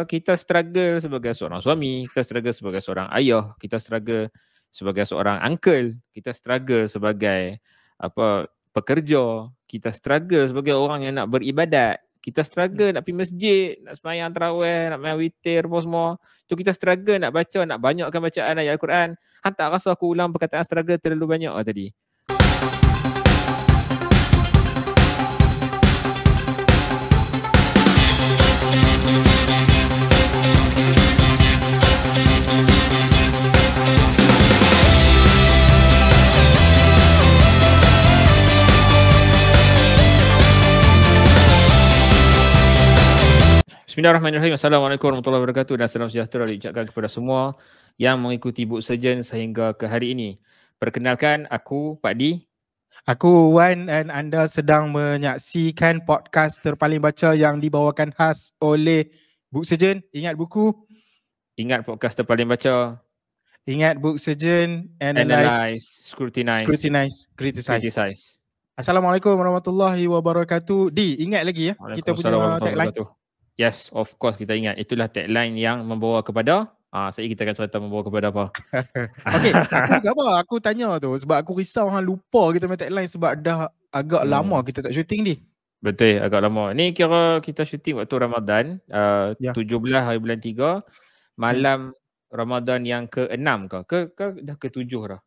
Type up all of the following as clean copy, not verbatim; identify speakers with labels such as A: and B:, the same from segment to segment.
A: kita struggle sebagai seorang suami, kita struggle sebagai seorang ayah, kita struggle sebagai seorang uncle, kita struggle sebagai pekerja, kita struggle sebagai orang yang nak beribadat, kita struggle nak pergi masjid, nak sembahyang tarawih, nak main witir apa semua. Tu kita struggle nak baca, nak banyakkan bacaan ayat Al-Quran. Hang tak rasa aku ulang perkataan struggle terlalu banyak tadi? Bismillahirrahmanirrahim. Assalamualaikum warahmatullahi wabarakatuh dan salam sejahtera diucapkan kepada semua yang mengikuti Book Surgeon sehingga ke hari ini. Perkenalkan, aku Pak Di.
B: Aku Wan dan anda sedang menyaksikan podcast terpaling baca yang dibawakan khas oleh Book Surgeon. Ingat buku,
A: ingat podcast terpaling baca,
B: ingat Book Surgeon,
A: analyze, scrutinize, criticize.
B: Assalamualaikum warahmatullahi wabarakatuh. Di, ingat lagi ya kita punya tagline?
A: Yes, of course kita ingat. Itulah tagline yang membawa kepada saya kita akan cerita membawa kepada apa.
B: Okay, aku tanya tu sebab aku risau hang lupa kita punya tagline sebab dah agak lama kita tak syuting ni.
A: Betul, agak lama. Ni kira kita syuting waktu Ramadan, 17 hari bulan 3, malam Ramadan yang ke-6 ke dah ke-7 dah.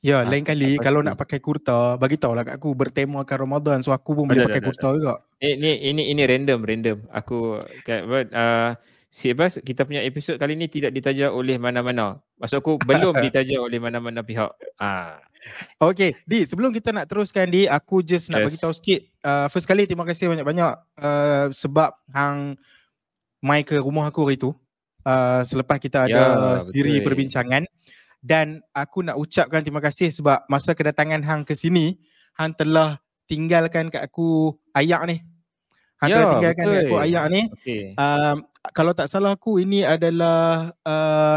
B: Ya, lain kali kalau nak pakai kurta, bagi tahu lah kat aku bertemakan Ramadan, so aku pun boleh pakai kurta juga.
A: Ini random. Aku kita punya episod kali ni tidak ditaja oleh mana-mana. Maksud aku belum ditaja oleh mana-mana pihak.
B: Okay, Di, sebelum kita nak teruskan Di, aku just nak bagi tahu sikit. First kali terima kasih banyak-banyak sebab hang mai ke rumah aku hari tu. Selepas kita ada siri perbincangan. Dan aku nak ucapkan terima kasih sebab masa kedatangan hang ke sini, hang telah tinggalkan kat aku ayak ni. Hang telah tinggalkan kat aku ayak ni. Kalau tak salah aku, ini adalah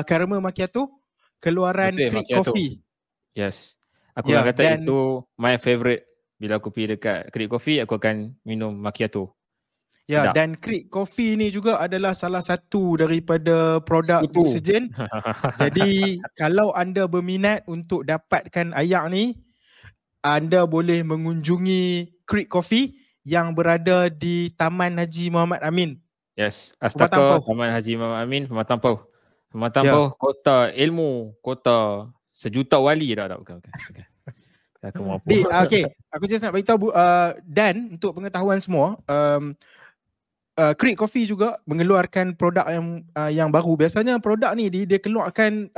B: caramel macchiato keluaran Creek Coffee.
A: Yes. Aku nak kata itu my favourite. Bila aku pergi dekat Creek Coffee, aku akan minum macchiato.
B: Ya, sedap. Dan Creek Coffee ni juga adalah salah satu daripada produk Book Surgeon. Jadi kalau anda berminat untuk dapatkan ayak ni, anda boleh mengunjungi Creek Coffee yang berada di Taman Haji Muhammad Amin.
A: Yes, Astaka Taman Haji Muhammad Amin, Pematang Pauh. Kota ilmu, kota sejuta wali dah. Bukan.
B: Okay, aku just nak beritahu dan untuk pengetahuan semua, Creek Coffee juga mengeluarkan produk yang baru. Biasanya produk ni dia keluarkan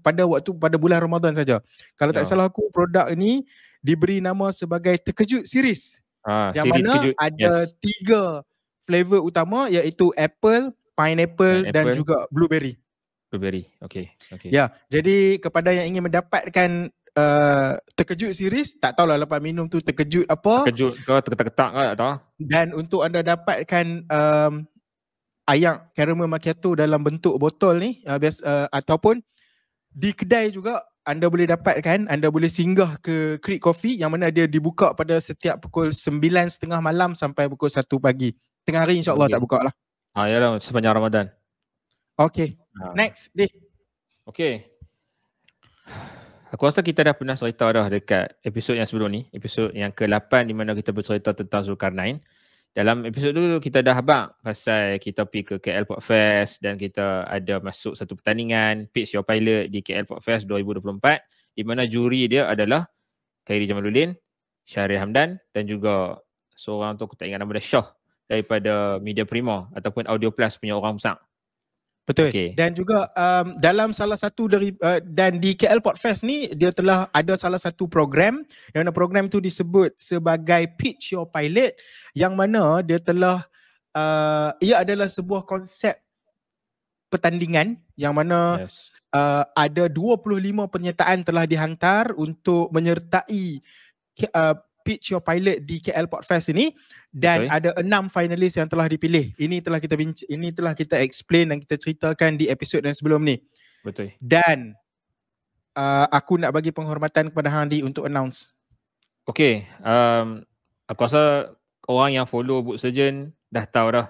B: pada bulan Ramadan saja. Kalau tak salah aku, produk ini diberi nama sebagai Terkejut Series. Yang mana ada 3 flavor utama, iaitu apple, pineapple dan juga blueberry.
A: Okay.
B: Ya, jadi kepada yang ingin mendapatkan Terkejut Series, tak tahulah lepas minum tu terkejut apa.
A: Terkejut ke, terketak-ketak ke, tak tahu.
B: Dan untuk anda dapatkan ayak caramel macchiato dalam bentuk botol ni, ataupun di kedai juga anda boleh dapatkan, anda boleh singgah ke Creek Coffee yang mana dia dibuka pada setiap pukul 9.30 malam sampai pukul 1 pagi. Tengah hari insyaAllah tak buka lah.
A: Yalah, sepanjang Ramadan.
B: Okay, next Dih.
A: Okay. Aku rasa kita dah pernah cerita dah dekat episod yang sebelum ni, episod yang ke-8 di mana kita bercerita tentang Zulkarnain. Dalam episod tu kita dah habaq pasal kita pergi ke KL Podfest dan kita ada masuk satu pertandingan Pitch Your Pilot di KL Podfest 2024 di mana juri dia adalah Khairi Jamaluddin, Syahrir Hamdan dan juga seorang tu aku tak ingat nama dia, Syah daripada Media Prima ataupun Audio Plus punya orang besar.
B: Betul. Okay. Dan juga dalam salah satu dari dan di KL Podfest ni dia telah ada salah satu program yang mana program tu disebut sebagai Pitch Your Pilot yang mana dia telah ia adalah sebuah konsep pertandingan yang mana ada 25 penyertaan telah dihantar untuk menyertai Pitch Your Pilot di KL Podfest ini dan ada 6 finalis yang telah dipilih. Ini telah kita explain dan kita ceritakan di episod yang sebelum ni.
A: Betul.
B: Dan aku nak bagi penghormatan kepada Handi untuk announce.
A: Okay, aku rasa orang yang follow Book Surgeon dah tahu dah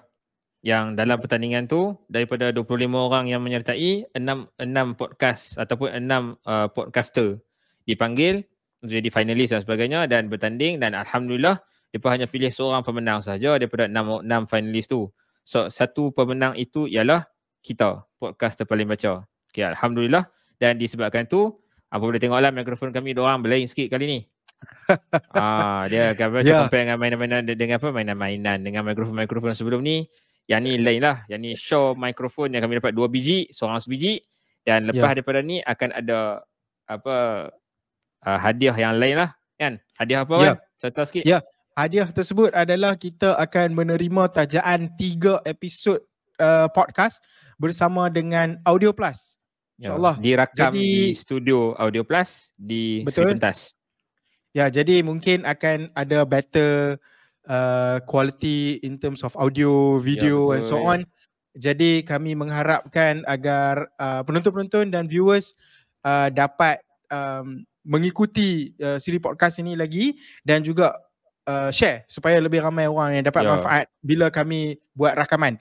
A: Yang dalam pertandingan tu daripada 25 orang yang menyertai, 6 podcast ataupun 6 podcaster dipanggil untuk jadi finalis dan sebagainya dan bertanding, dan alhamdulillah mereka hanya pilih seorang pemenang saja daripada 6 finalis tu. So satu pemenang itu ialah kita, podcast terpaling baca. Okay, alhamdulillah. Dan disebabkan tu, apa boleh tengoklah mikrofon kami diorang berlain sikit kali ni. Dia macam compare dengan mainan-mainan dengan apa, mainan-mainan dengan mikrofon sebelum ni. Yang ni lain lah. Yang ni Shure mikrofon yang kami dapat 2 biji, seorang sebiji. Dan lepas daripada ni akan ada apa hadiah yang lain lah kan. Hadiah apa kan? Cerita sikit.
B: Hadiah tersebut adalah kita akan menerima tajaan 3 episod podcast bersama dengan Audio Plus. InsyaAllah.
A: Dirakam di studio Audio Plus di Sri Pentas.
B: Jadi mungkin akan ada better quality in terms of audio, video and so on. Jadi kami mengharapkan agar penonton-penonton dan viewers dapat mengikuti siri podcast ini lagi dan juga share supaya lebih ramai orang yang dapat manfaat bila kami buat rakaman.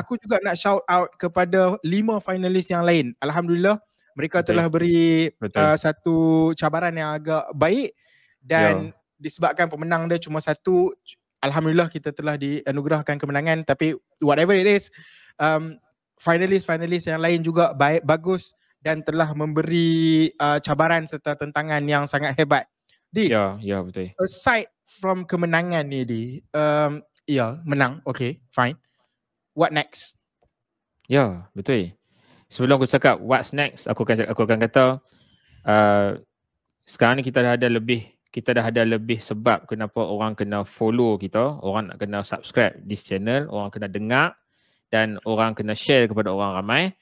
B: Aku juga nak shout out kepada 5 finalis yang lain. Alhamdulillah mereka telah beri satu cabaran yang agak baik dan disebabkan pemenang dia cuma satu, alhamdulillah kita telah dianugerahkan kemenangan. Tapi whatever it is, finalis yang lain juga bagus dan telah memberi cabaran serta tentangan yang sangat hebat.
A: Betul.
B: Aside from kemenangan ni, menang, okay, fine. What next?
A: Betul. Sebelum aku cakap what's next, aku akan kata sekarang ni kita dah ada lebih sebab kenapa orang kena follow kita, orang nak kena subscribe this channel, orang kena dengar dan orang kena share kepada orang ramai.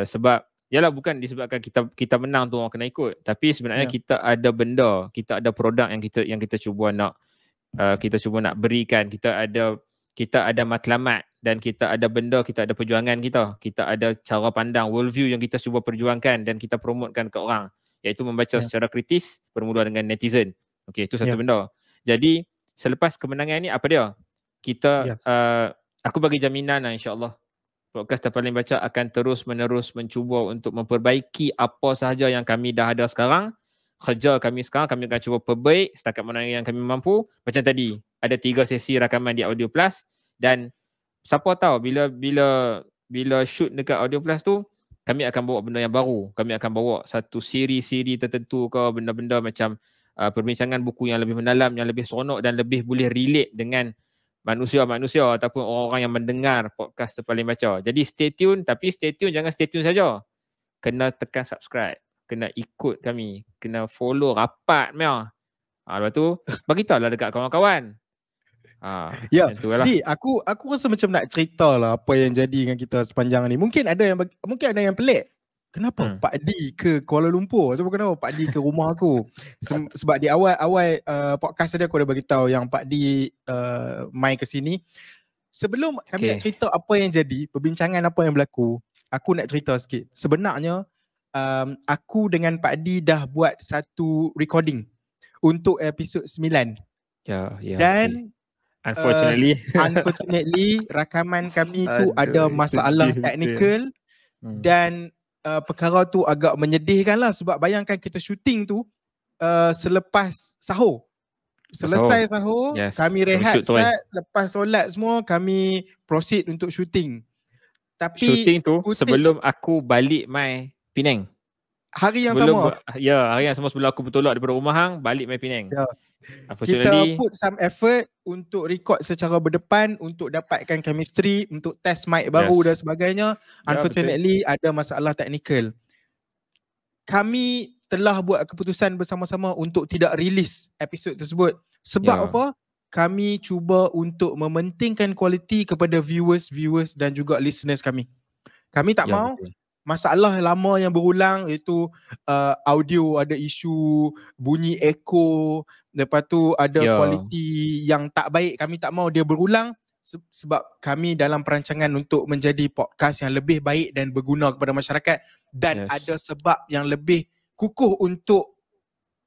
A: Sebab bukan disebabkan kita menang tu orang kena ikut, tapi sebenarnya kita ada benda, kita ada produk yang kita cuba nak berikan. Kita ada matlamat dan kita ada benda, kita ada perjuangan kita ada cara pandang, worldview yang kita cuba perjuangkan dan kita promotekan ke orang, iaitu membaca secara kritis bermula dengan netizen. Okey, itu satu benda. Jadi selepas kemenangan ni apa dia? Kita aku bagi jaminan insya-Allah podcast terpaling baca akan terus menerus mencuba untuk memperbaiki apa sahaja yang kami dah ada sekarang. Kerja kami sekarang kami akan cuba perbaik setakat mana yang kami mampu. Macam tadi ada 3 sesi rakaman di Audio Plus dan siapa tahu bila shoot dekat Audio Plus tu kami akan bawa benda yang baru. Kami akan bawa satu siri-siri tertentu ke benda-benda macam perbincangan buku yang lebih mendalam, yang lebih seronok dan lebih boleh relate dengan manusia-manusia ataupun orang-orang yang mendengar podcast terpaling baca. Jadi stay tune, tapi stay tune jangan stay tune saja. Kena tekan subscribe, kena ikut kami, kena follow rapat meh. Lepas tu bagi tahu lah dekat kawan-kawan.
B: Aku rasa macam nak cerita lah apa yang jadi dengan kita sepanjang ni. Mungkin ada yang pelik. Kenapa Pak D ke Kuala Lumpur ataupun kenapa Pak D ke rumah aku? Sebab di awal podcast tadi aku dah bagi tahu yang Pak D main ke sini. Sebelum kami nak cerita apa yang jadi, perbincangan apa yang berlaku, aku nak cerita sikit. Sebenarnya aku dengan Pak D dah buat satu recording untuk episod 9. Dan unfortunately rakaman kami tu ada masalah teknikal dan perkara tu agak menyedihkan lah sebab bayangkan kita syuting tu selepas sahur. Selesai sahur, kami rehat lepas solat semua kami proceed untuk syuting. Tapi
A: syuting tu sebelum aku balik mai Penang.
B: Hari yang sama.
A: Hari yang sama sebelum aku bertolak daripada rumah hang balik mai Penang.
B: Kita put some effort untuk record secara berdepan, untuk dapatkan chemistry, untuk test mic baru dan sebagainya. Unfortunately ada masalah teknikal. Kami telah buat keputusan bersama-sama untuk tidak release episod tersebut. Sebab apa? Kami cuba untuk mementingkan kualiti kepada viewers dan juga listeners kami. Kami tak mahu masalah lama yang berulang, iaitu audio ada isu, bunyi echo, lepas tu ada kualiti yang tak baik. Kami tak mahu dia berulang sebab kami dalam perancangan untuk menjadi podcast yang lebih baik dan berguna kepada masyarakat dan ada sebab yang lebih kukuh untuk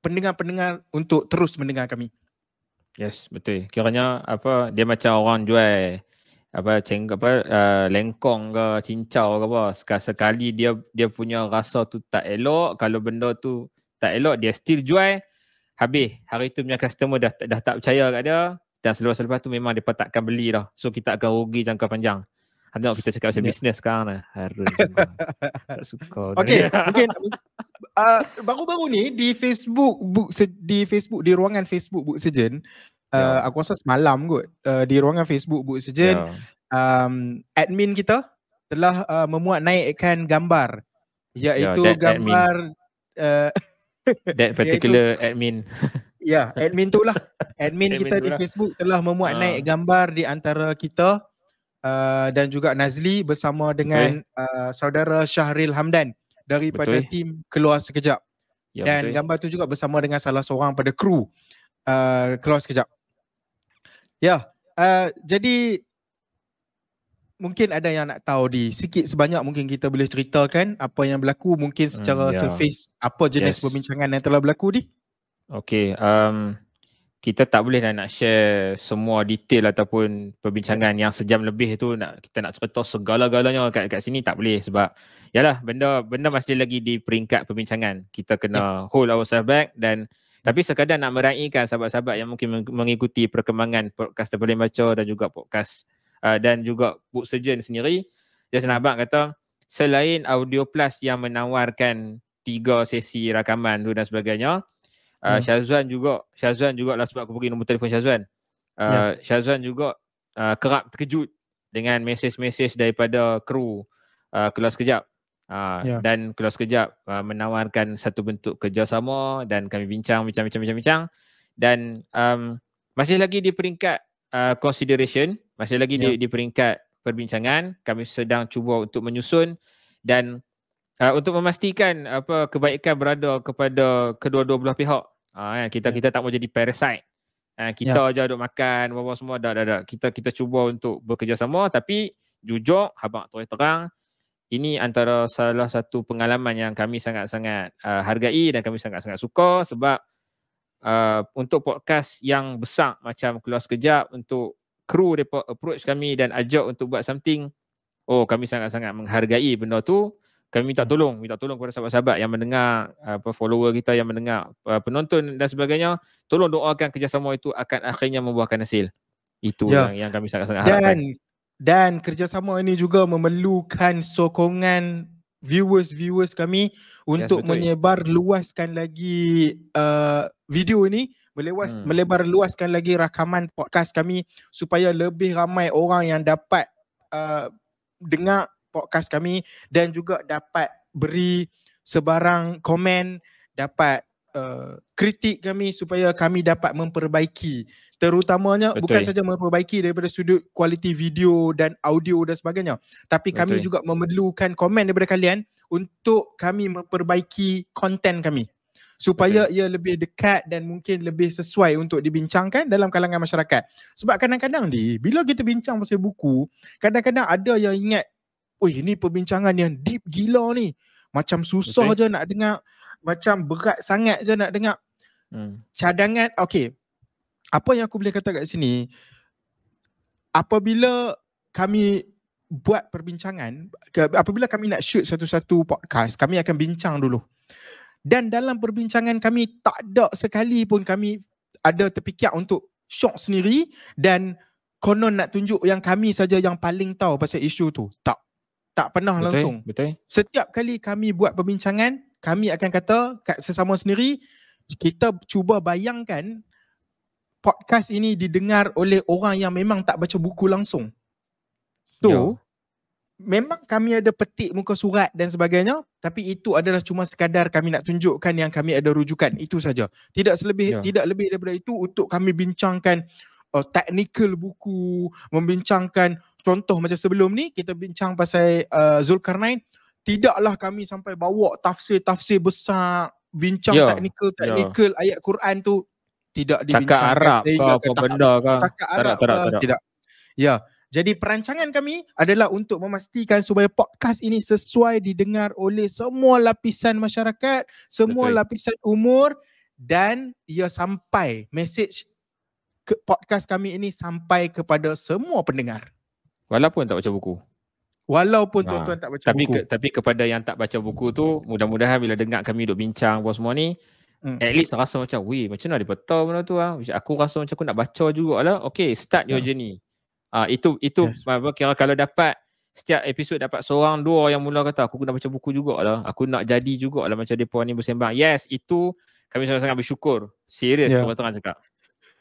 B: pendengar-pendengar untuk terus mendengar kami.
A: Yes, betul. Kiranya dia macam orang jual lengkong ke cincau ke apa, sekali dia punya rasa tu tak elok, kalau benda tu tak elok dia still jual, habis hari tu punya customer dah tak percaya kat dia, dan selepas tu memang dia takkan beli dah. So kita akan rugi jangka panjang. Tengok kita cakap pasal bisnes sekarang lah. Harun tak suka.
B: Okay, mungkin baru-baru ni di Facebook di ruangan Facebook Book Surgeon, aku rasa semalam kot, di ruangan Facebook Book Surgeon, admin kita telah memuat naikkan gambar, iaitu gambar
A: that particular admin.
B: Ya, admin tu lah. Admin kita di Facebook telah memuat naik gambar di antara kita dan juga Nazli bersama dengan saudara Syahril Hamdan daripada tim Keluar Sekejap. Dan gambar tu juga bersama dengan salah seorang pada kru Keluar Sekejap. Ya, jadi mungkin ada yang nak tahu sikit sebanyak mungkin kita boleh ceritakan apa yang berlaku, mungkin secara surface apa jenis perbincangan yang telah berlaku ni.
A: Okay, kita tak boleh nak share semua detail ataupun perbincangan yang sejam lebih tu, kita nak cerita segala-galanya kat sini tak boleh, sebab yalah benda masih lagi di peringkat perbincangan. Kita kena hold ourselves back, dan tapi sekadar nak meraihkan sahabat-sahabat yang mungkin mengikuti perkembangan podcast Terboleh Baca dan juga podcast dan juga Book Surgeon sendiri. Just nak abang kata, selain Audio Plus yang menawarkan 3 sesi rakaman tu dan sebagainya, Syazwan juga lah, sebab aku bagi nombor telefon Syazwan. Syazwan juga kerap terkejut dengan mesej-mesej daripada kru Keluar Sekejap. Dan Keluar Sekejap menawarkan satu bentuk kerjasama, dan kami bincang. Dan masih lagi di peringkat consideration, masih lagi di peringkat perbincangan. Kami sedang cuba untuk menyusun dan untuk memastikan kebaikan berada kepada kedua-dua belah pihak. Kita tak mau jadi parasite. Kita aja duk makan apa semua dah. Kita cuba untuk bekerjasama, tapi jujur abang terang, ini antara salah satu pengalaman yang kami sangat-sangat hargai dan kami sangat-sangat suka, sebab untuk podcast yang besar macam Keluar Sekejap, untuk kru mereka approach kami dan ajak untuk buat something, kami sangat-sangat menghargai benda tu. Kami minta tolong kepada sahabat-sahabat yang mendengar, follower kita yang mendengar, penonton dan sebagainya, tolong doakan kerjasama itu akan akhirnya membuahkan hasil. Itu yang kami sangat-sangat harapkan.
B: Dan kerjasama ini juga memerlukan sokongan viewers kami untuk menyebar luaskan lagi video ini, melebar luaskan lagi rakaman podcast kami, supaya lebih ramai orang yang dapat dengar podcast kami dan juga dapat beri sebarang komen, dapat kritik kami supaya kami dapat memperbaiki, terutamanya bukan saja memperbaiki daripada sudut kualiti video dan audio dan sebagainya, tapi kami juga memerlukan komen daripada kalian untuk kami memperbaiki konten kami supaya ia lebih dekat dan mungkin lebih sesuai untuk dibincangkan dalam kalangan masyarakat. Sebab kadang-kadang bila kita bincang pasal buku, kadang-kadang ada yang ingat, ini perbincangan yang deep gila ni, macam susah je nak dengar, macam berat sangat je nak dengar. Cadangan, apa yang aku boleh kata kat sini, apabila kami buat perbincangan, apabila kami nak shoot satu-satu podcast, kami akan bincang dulu. Dan dalam perbincangan kami, tak ada sekali pun kami ada terfikir untuk shock sendiri dan konon nak tunjuk yang kami saja yang paling tahu pasal isu tu. Tak pernah langsung. Setiap kali kami buat perbincangan, kami akan kata kat sesama sendiri, kita cuba bayangkan podcast ini didengar oleh orang yang memang tak baca buku langsung. So, memang kami ada petik muka surat dan sebagainya, tapi itu adalah cuma sekadar kami nak tunjukkan yang kami ada rujukan. Itu saja. Tidak lebih daripada itu untuk kami bincangkan teknikal buku, membincangkan contoh macam sebelum ni kita bincang pasal Zulkarnain, tidaklah kami sampai bawa tafsir besar, bincang teknikal ayat Quran tu, tidak dibincangkan sehingga ke tahap cakap Arab tidak. Jadi perancangan kami adalah untuk memastikan supaya podcast ini sesuai didengar oleh semua lapisan masyarakat, semua lapisan umur, dan ia sampai, message podcast kami ini sampai kepada semua pendengar.
A: Walaupun tak baca buku.
B: Walaupun tuan-tuan tak baca buku.
A: Tapi kepada yang tak baca buku tu, mudah-mudahan bila dengar kami duk bincang apa semua ni, at least rasa macam, weh, macam mana dia betul benda tu lah. Aku rasa macam aku nak baca jugalah. Okay, start your journey. Itu yes. Kira kalau dapat setiap episod dapat seorang dua yang mula kata aku nak baca buku jugalah, aku nak jadi jugalah macam depa ni bersembang. Yes, itu kami sangat-sangat bersyukur. Serius terang cakap.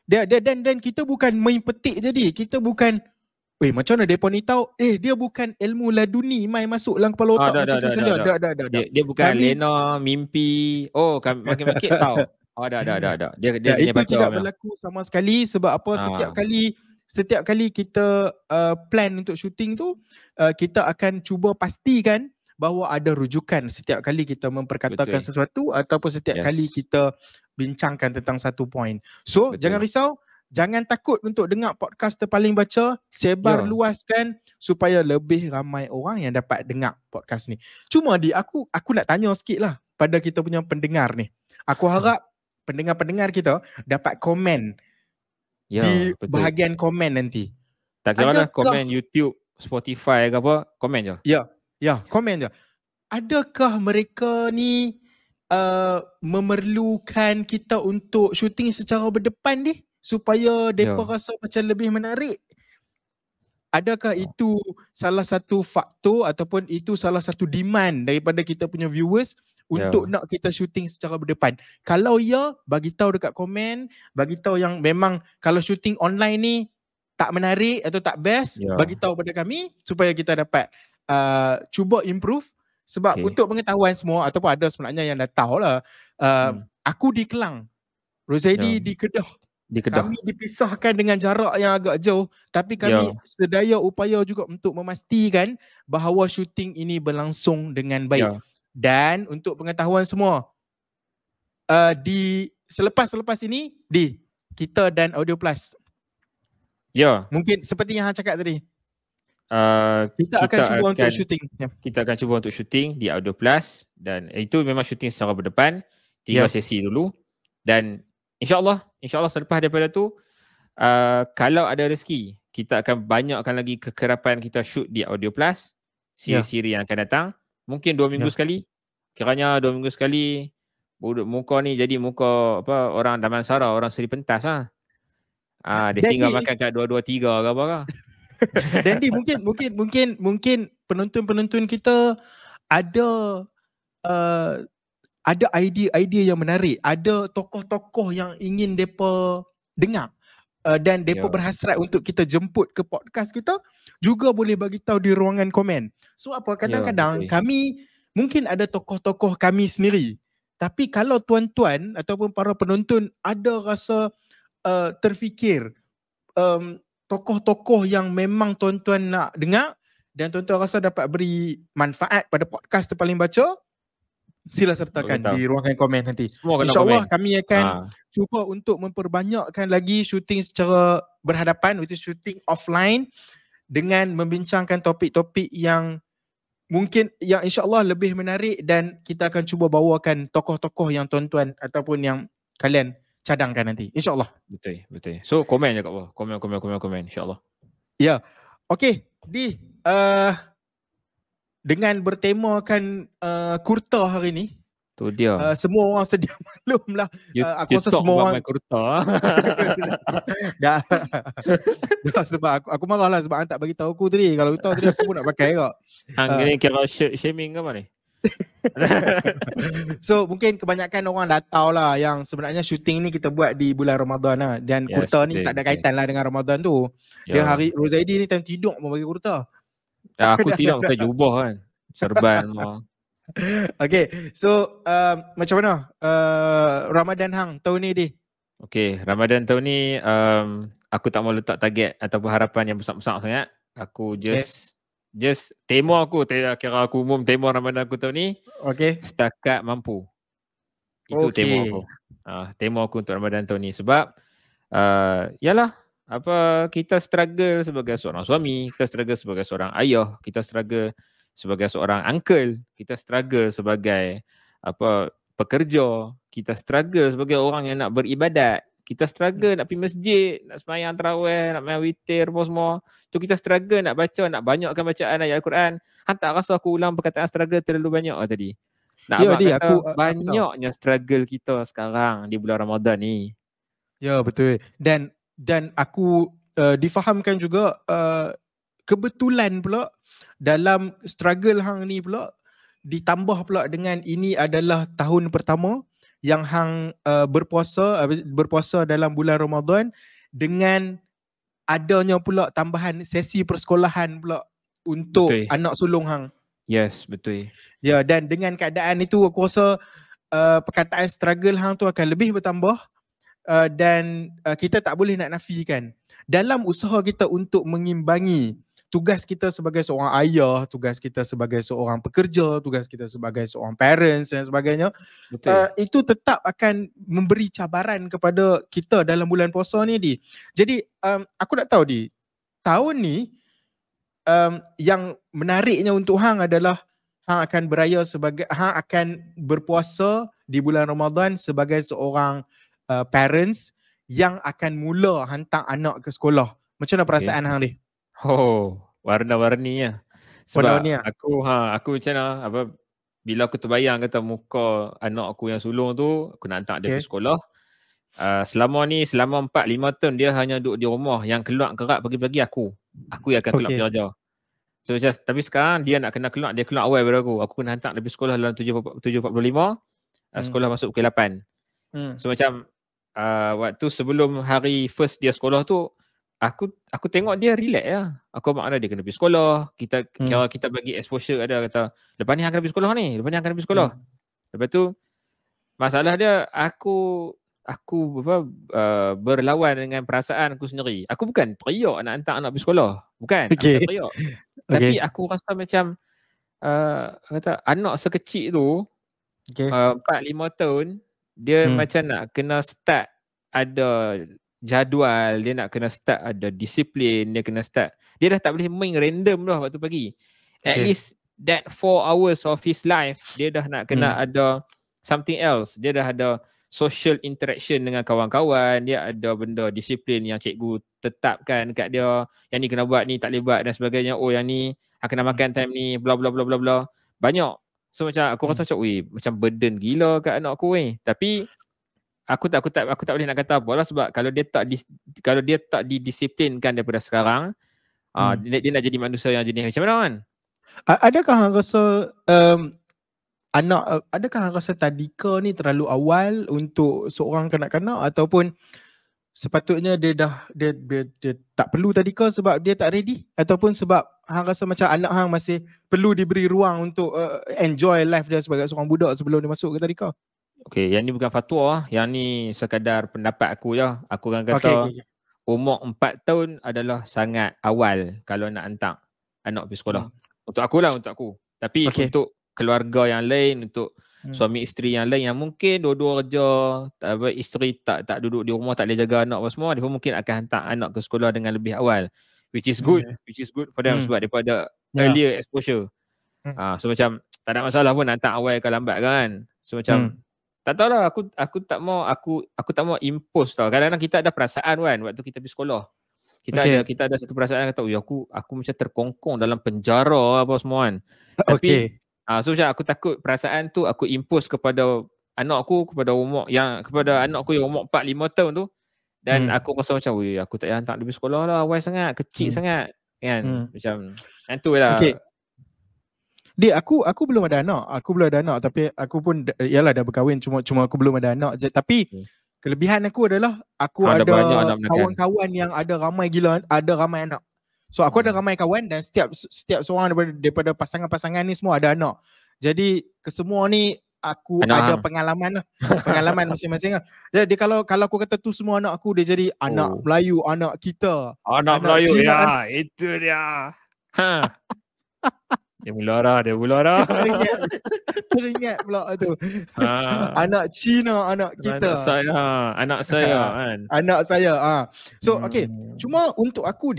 B: Dan kita bukan main petik jadi. Kita bukan macam mana depa ni tahu? Dia bukan ilmu laduni main masuk dalam kepala otak macam tu saja.
A: Dia bukan lena mimpi. Makin-makin tahu. Dah. Dia
B: itu tidak berlaku sama sekali. Sebab apa? Setiap kali kita plan untuk syuting tu, kita akan cuba pastikan bahawa ada rujukan setiap kali kita memperkatakan sesuatu ataupun setiap kali kita bincangkan tentang satu point. So, jangan risau. Jangan takut untuk dengar podcast Terpaling Baca. Sebar luaskan supaya lebih ramai orang yang dapat dengar podcast ni. Cuma aku nak tanya sikit lah pada kita punya pendengar ni. Aku harap pendengar-pendengar kita dapat komen di bahagian komen nanti.
A: Tak kira lah komen YouTube, Spotify ke apa, komen je.
B: Ya, komen je. Adakah mereka ni memerlukan kita untuk syuting secara berdepan ni? Supaya mereka rasa macam lebih menarik. Adakah itu salah satu faktor ataupun itu salah satu demand daripada kita punya viewers untuk nak kita syuting secara berdepan? Kalau ya, bagi tahu dekat komen, bagi tahu yang memang kalau syuting online ni tak menarik atau tak best, bagi tahu pada kami supaya kita dapat cuba improve. Sebab untuk pengetahuan semua ataupun ada sebenarnya yang dah tahulah, aku di Kelang, Rozaidi di Kedah. Kami dipisahkan dengan jarak yang agak jauh, tapi kami sedaya upaya juga untuk memastikan bahawa syuting ini berlangsung dengan baik. Dan untuk pengetahuan semua, di selepas ini di kita dan Audio Plus. Mungkin seperti yang Han cakap tadi. Kita akan cuba untuk syuting.
A: Kita akan cuba untuk syuting di Audio Plus dan itu memang syuting secara berdepan 3 sesi dulu dan InsyaAllah selepas daripada tu kalau ada rezeki kita akan banyakkan lagi kekerapan kita shoot di Audio Plus siri-siri yang akan datang. Mungkin 2 minggu sekali. Kiranya 2 minggu sekali muka ni jadi muka apa orang Damansara, orang Seri Pentas lah. Dia tinggal makan kat 223 ke apa ke.
B: Dandy, mungkin penonton-penonton kita ada idea yang menarik, ada tokoh-tokoh yang ingin depa dengar dan depa berhasrat untuk kita jemput ke podcast kita, juga boleh bagi tahu di ruangan komen. So apa, kadang-kadang kami mungkin ada tokoh-tokoh kami sendiri, tapi kalau tuan-tuan ataupun para penonton ada rasa terfikir tokoh-tokoh yang memang tuan-tuan nak dengar dan tuan-tuan rasa dapat beri manfaat pada podcast Terpaling Baca, sila sertakan di ruangan komen nanti. InsyaAllah kami akan cuba untuk memperbanyakkan lagi syuting secara berhadapan, which is syuting offline, dengan membincangkan topik-topik yang mungkin yang insyaAllah lebih menarik dan kita akan cuba bawakan tokoh-tokoh yang tuan-tuan ataupun yang kalian cadangkan nanti. InsyaAllah.
A: Betul. So komen je kat bawah. Komen insyaAllah.
B: Ya. Okay. Dengan bertemakan kurta hari ni,
A: tu dia.
B: Semua orang sedia maklum lah. Aku rasa semua orang
A: kurta.
B: dah sebab aku marah lah sebab tak bagi tahu aku tadi. Kalau tahu tadi aku pun nak pakai kok.
A: Ni kira shaming ke apa ni?
B: So mungkin kebanyakan orang dah tahu lah yang sebenarnya syuting ni kita buat di bulan Ramadan lah. Dan kurta ni tak ada kaitan lah dengan Ramadan tu. Dia hari Rozaidi ni time tidur mau bagi kurta.
A: Aku tidak pakai jubah kan. Serban semua.
B: Okay, so macam mana Ramadan hang tahun ni di?
A: Okay, Ramadan tahun ni aku tak mau letak target ataupun harapan yang besar-besar sangat. Aku just tema aku, kira aku umum tema Ramadan aku tahun ni.
B: Okay.
A: Setakat mampu. Itu tema aku. Tema aku untuk Ramadan tahun ni sebab yalah, kita struggle sebagai seorang suami, kita struggle sebagai seorang ayah, kita struggle sebagai seorang uncle, kita struggle sebagai pekerja, kita struggle sebagai orang yang nak beribadat, Kita struggle nak pergi masjid, nak sembahyang tarawih, nak main witir apa semua. Tu kita struggle nak baca, nak banyakkan bacaan ayat Al-Quran. Hang tak rasa aku ulang perkataan struggle terlalu banyak tadi? Nak abang kata banyaknya struggle kita sekarang di bulan Ramadan ni.
B: Ya, betul. Dan aku difahamkan juga kebetulan pula dalam struggle hang ni pula ditambah pula dengan ini adalah tahun pertama yang hang berpuasa dalam bulan Ramadan dengan adanya pula tambahan sesi persekolahan pula untuk anak sulung hang.
A: Yes, betul.
B: Ya, dan dengan keadaan itu aku rasa perkataan struggle hang tu akan lebih bertambah dan kita tak boleh nak nafikan. Dalam usaha kita untuk mengimbangi tugas kita sebagai seorang ayah, tugas kita sebagai seorang pekerja, tugas kita sebagai seorang parents dan sebagainya, itu tetap akan memberi cabaran kepada kita dalam bulan puasa ni, Di. Jadi aku nak tahu, Di, tahun ni yang menariknya untuk hang adalah hang akan hang akan berpuasa di bulan Ramadan sebagai seorang parents yang akan mula hantar anak ke sekolah. Macam mana perasaan hang, Di?
A: Oh, warna-warni ya. Sebab aku macam mana, bila aku terbayang kata muka anak aku yang sulung tu, aku nak hantar dia ke sekolah. Selama 4-5 tahun dia hanya duduk di rumah, yang keluar kerak pagi-pagi aku yang akan keluar kerja. So tapi sekarang dia nak kena keluar, dia keluar awal daripada aku. Aku kena hantar dia pergi sekolah dalam 7.45, sekolah masuk pukul 8. So macam waktu sebelum hari first dia sekolah tu, aku tengok dia relax lah. Aku makna dia kena pergi sekolah. Kita bagi exposure, ada kata lepas ni akan pergi sekolah ni, lepas ni akan pergi sekolah. Lepas tu masalah dia aku berlawan dengan perasaan aku sendiri. Aku bukan teriak nak hantar anak pergi sekolah. Bukan, aku tak teriak. Tapi aku rasa macam kata anak sekecil tu 4-5 tahun dia macam nak kena start ada jadual, dia nak kena start ada disiplin, dia kena start, dia dah tak boleh main random dah waktu pagi. At least that 4 hours of his life dia dah nak kena ada something else. Dia dah ada social interaction dengan kawan-kawan, dia ada benda disiplin yang cikgu tetapkan dekat dia, yang ni kena buat, ni tak boleh buat dan sebagainya. Oh yang ni kena makan time ni, bla bla bla bla bla. Banyak. So macam aku rasa macam macam burden gila kat anak aku Tapi aku tak boleh nak kata apa lah, sebab kalau dia tak didisiplinkan daripada sekarang, dia nak jadi manusia yang jenis macam mana kan?
B: Adakah hang rasa adakah hang rasa tadika ni terlalu awal untuk seorang kanak-kanak, ataupun sepatutnya dia tak perlu tadika sebab dia tak ready, ataupun sebab hang rasa macam anak hang masih perlu diberi ruang untuk enjoy life dia sebagai seorang budak sebelum dia masuk ke tadika?
A: Okay, yang ni bukan fatwa lah. Yang ni sekadar pendapat aku je. Aku akan kata umur 4 tahun adalah sangat awal kalau nak hantar anak pergi sekolah. Untuk aku. Tapi untuk keluarga yang lain, untuk suami isteri yang lain yang mungkin dua-dua kerja, isteri tak duduk di rumah, tak boleh jaga anak apa semua, dia pun mungkin akan hantar anak ke sekolah dengan lebih awal. Which is good for them sebab daripada earlier exposure. So macam tak ada masalah pun hantar awal ke lambat kan. So macam tak tahu lah, aku tak mau impose tau. Kadang-kadang kita ada perasaan kan waktu kita pergi sekolah. Kita ada satu perasaan kata, aku macam terkongkong dalam penjara apa semua kan. Tapi so macam aku takut perasaan tu aku impose kepada anak aku, kepada anak aku yang umur 4-5 tahun tu. Dan aku rasa macam, aku tak payah hantar dia pergi sekolah lah, awal sangat, kecil sangat kan. Macam yang tu lah.
B: Dia aku belum ada anak, tapi aku pun yalah dah berkahwin, cuma aku belum ada anak je. Tapi kelebihan aku adalah aku ada kawan-kawan yang ada ramai anak. So aku ada ramai kawan dan setiap seorang daripada pasangan-pasangan ni semua ada anak. Jadi kesemua ni aku ada pengalaman masing-masing lah. Jadi kalau aku kata tu semua anak aku, dia jadi anak Melayu, anak kita.
A: Anak Melayu Cina, itu dia. Dia mulara.
B: Teringat pula tu. Anak Cina, anak kita.
A: Anak saya kan.
B: Anak saya. So cuma untuk aku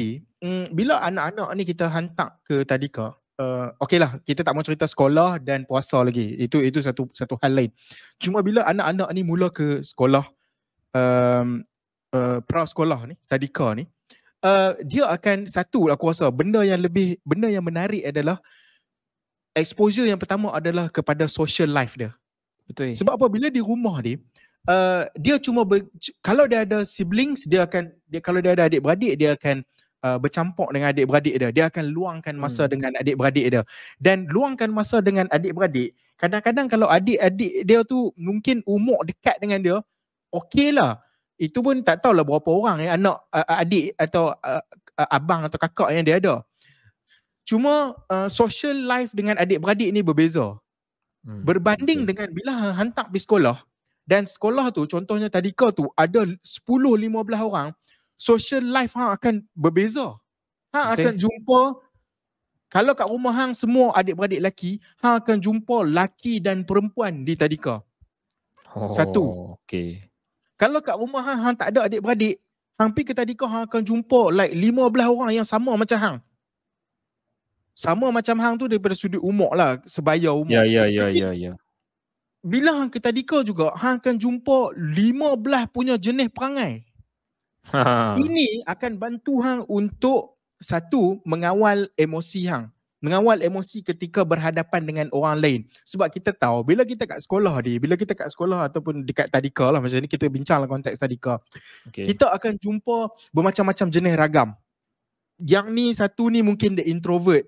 B: bila anak-anak ni kita hantar ke tadika, okeylah, kita tak mau cerita sekolah dan puasa lagi. Itu satu hal lain. Cuma bila anak-anak ni mula ke sekolah, prasekolah ni, tadika ni, dia akan satu aku rasa benda yang menarik adalah exposure yang pertama adalah kepada social life dia.
A: Betul.
B: Sebab apa, bila di rumah dia cuma kalau dia ada siblings, kalau dia ada adik-beradik, dia akan bercampur dengan adik-beradik dia akan luangkan masa dengan adik-beradik dia. Dan luangkan masa dengan adik-beradik, kadang-kadang kalau adik-adik dia tu mungkin umur dekat dengan dia, okey lah, itu pun tak tahulah berapa orang anak adik atau abang atau kakak yang dia ada. Cuma social life dengan adik-beradik ni berbeza. Berbanding dengan bila hantar pergi sekolah, dan sekolah tu contohnya tadika tu ada 10-15 orang, social life akan berbeza. Akan jumpa, kalau kat rumah hang semua adik-beradik lelaki, akan jumpa lelaki dan perempuan di tadika. Satu.
A: Okay.
B: Kalau kat rumah hang tak ada adik-beradik, hang pergi ke tadika, hang akan jumpa like 15 orang yang sama macam hang. Sama macam hang tu daripada sudut umur lah, sebaya umur.
A: Ya.
B: Bila hang ke tadika juga, hang akan jumpa 15 punya jenis perangai. Ini akan bantu hang untuk satu, mengawal emosi hang. Mengawal emosi ketika berhadapan dengan orang lain. Sebab kita tahu bila kita kat sekolah ataupun dekat tadika lah, macam ni kita bincang lah konteks tadika. Kita akan jumpa bermacam-macam jenis ragam. Yang ni satu ni mungkin dia introvert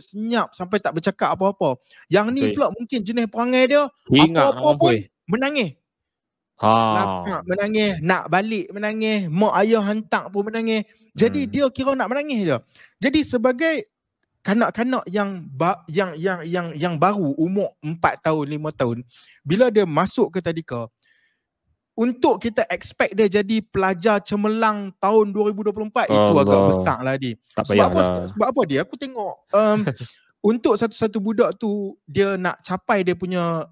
B: senyap sampai tak bercakap apa-apa. Yang ni pula mungkin jenis perangai dia apa-apa pun menangis. Lapar menangis, nak balik menangis, mak ayah hantar pun menangis. Jadi dia kira nak menangis je. Jadi sebagai kanak-kanak yang baru umur 4 tahun, 5 tahun, bila dia masuk ke tadika, untuk kita expect dia jadi pelajar cemerlang tahun 2024, itu agak besar lah dia. Sebab apa dia? Aku tengok untuk satu-satu budak tu dia nak capai dia punya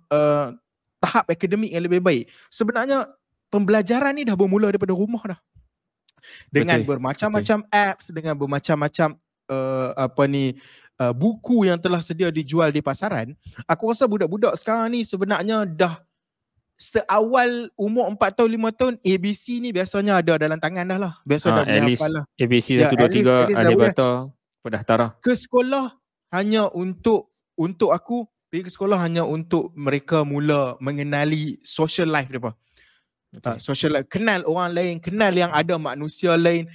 B: tahap akademik yang lebih baik. Sebenarnya pembelajaran ni dah bermula daripada rumah dah. Dengan bermacam-macam apps, dengan bermacam-macam buku yang telah sedia dijual di pasaran. Aku rasa budak-budak sekarang ni sebenarnya dah seawal umur 4 tahun 5 tahun, ABC ni biasanya ada dalam tangan dah lah. Biasa dah boleh hafal lah.
A: ABC 1, 2, 3 alif bata pendaftaran.
B: Ke sekolah hanya untuk aku pergi ke sekolah hanya untuk mereka mula mengenali social life mereka. Social life, kenal orang lain, kenal yang ada manusia lain,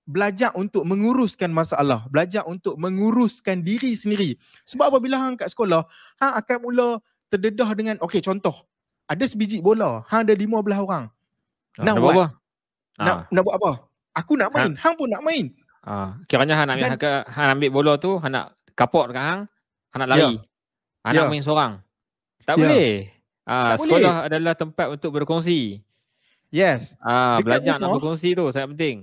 B: belajar untuk menguruskan masalah, belajar untuk menguruskan diri sendiri. Sebab apabila hang kat sekolah, hang akan mula terdedah dengan, okey contoh, ada sebiji bola, hang ada 15 orang. Nak buat apa? Nak buat apa? Aku nak main, hang pun nak main.
A: Kiranya hang ambil bola tu, hang nak kapok dekat hang nak lari. Hang nak main seorang. Tak boleh. Sekolah adalah tempat untuk berkongsi.
B: Yes.
A: Belajar nak berkongsi tu sangat penting.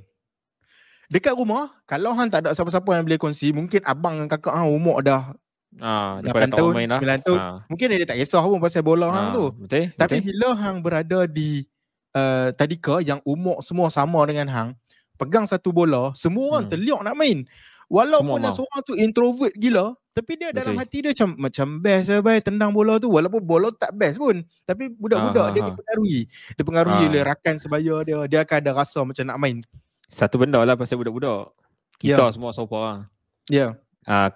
B: Dekat rumah, kalau hang tak ada siapa-siapa yang boleh kongsi, mungkin abang dan kakak hang umur dah 8 tahun, 9 tahun. Mungkin dia tak kisah pun pasal bola hang tu. Tapi bila hang berada di tadika yang umur semua sama dengan hang, pegang satu bola, semua orang terliok nak main. Walaupun seorang tu introvert gila, tapi dia dalam hati dia macam best lah tendang bola tu, walaupun bola tak best pun. Tapi budak-budak dia dipengaruhi oleh rakan sebaya dia akan ada rasa macam nak main.
A: Satu benda lah pasal budak-budak, kita semua seorang.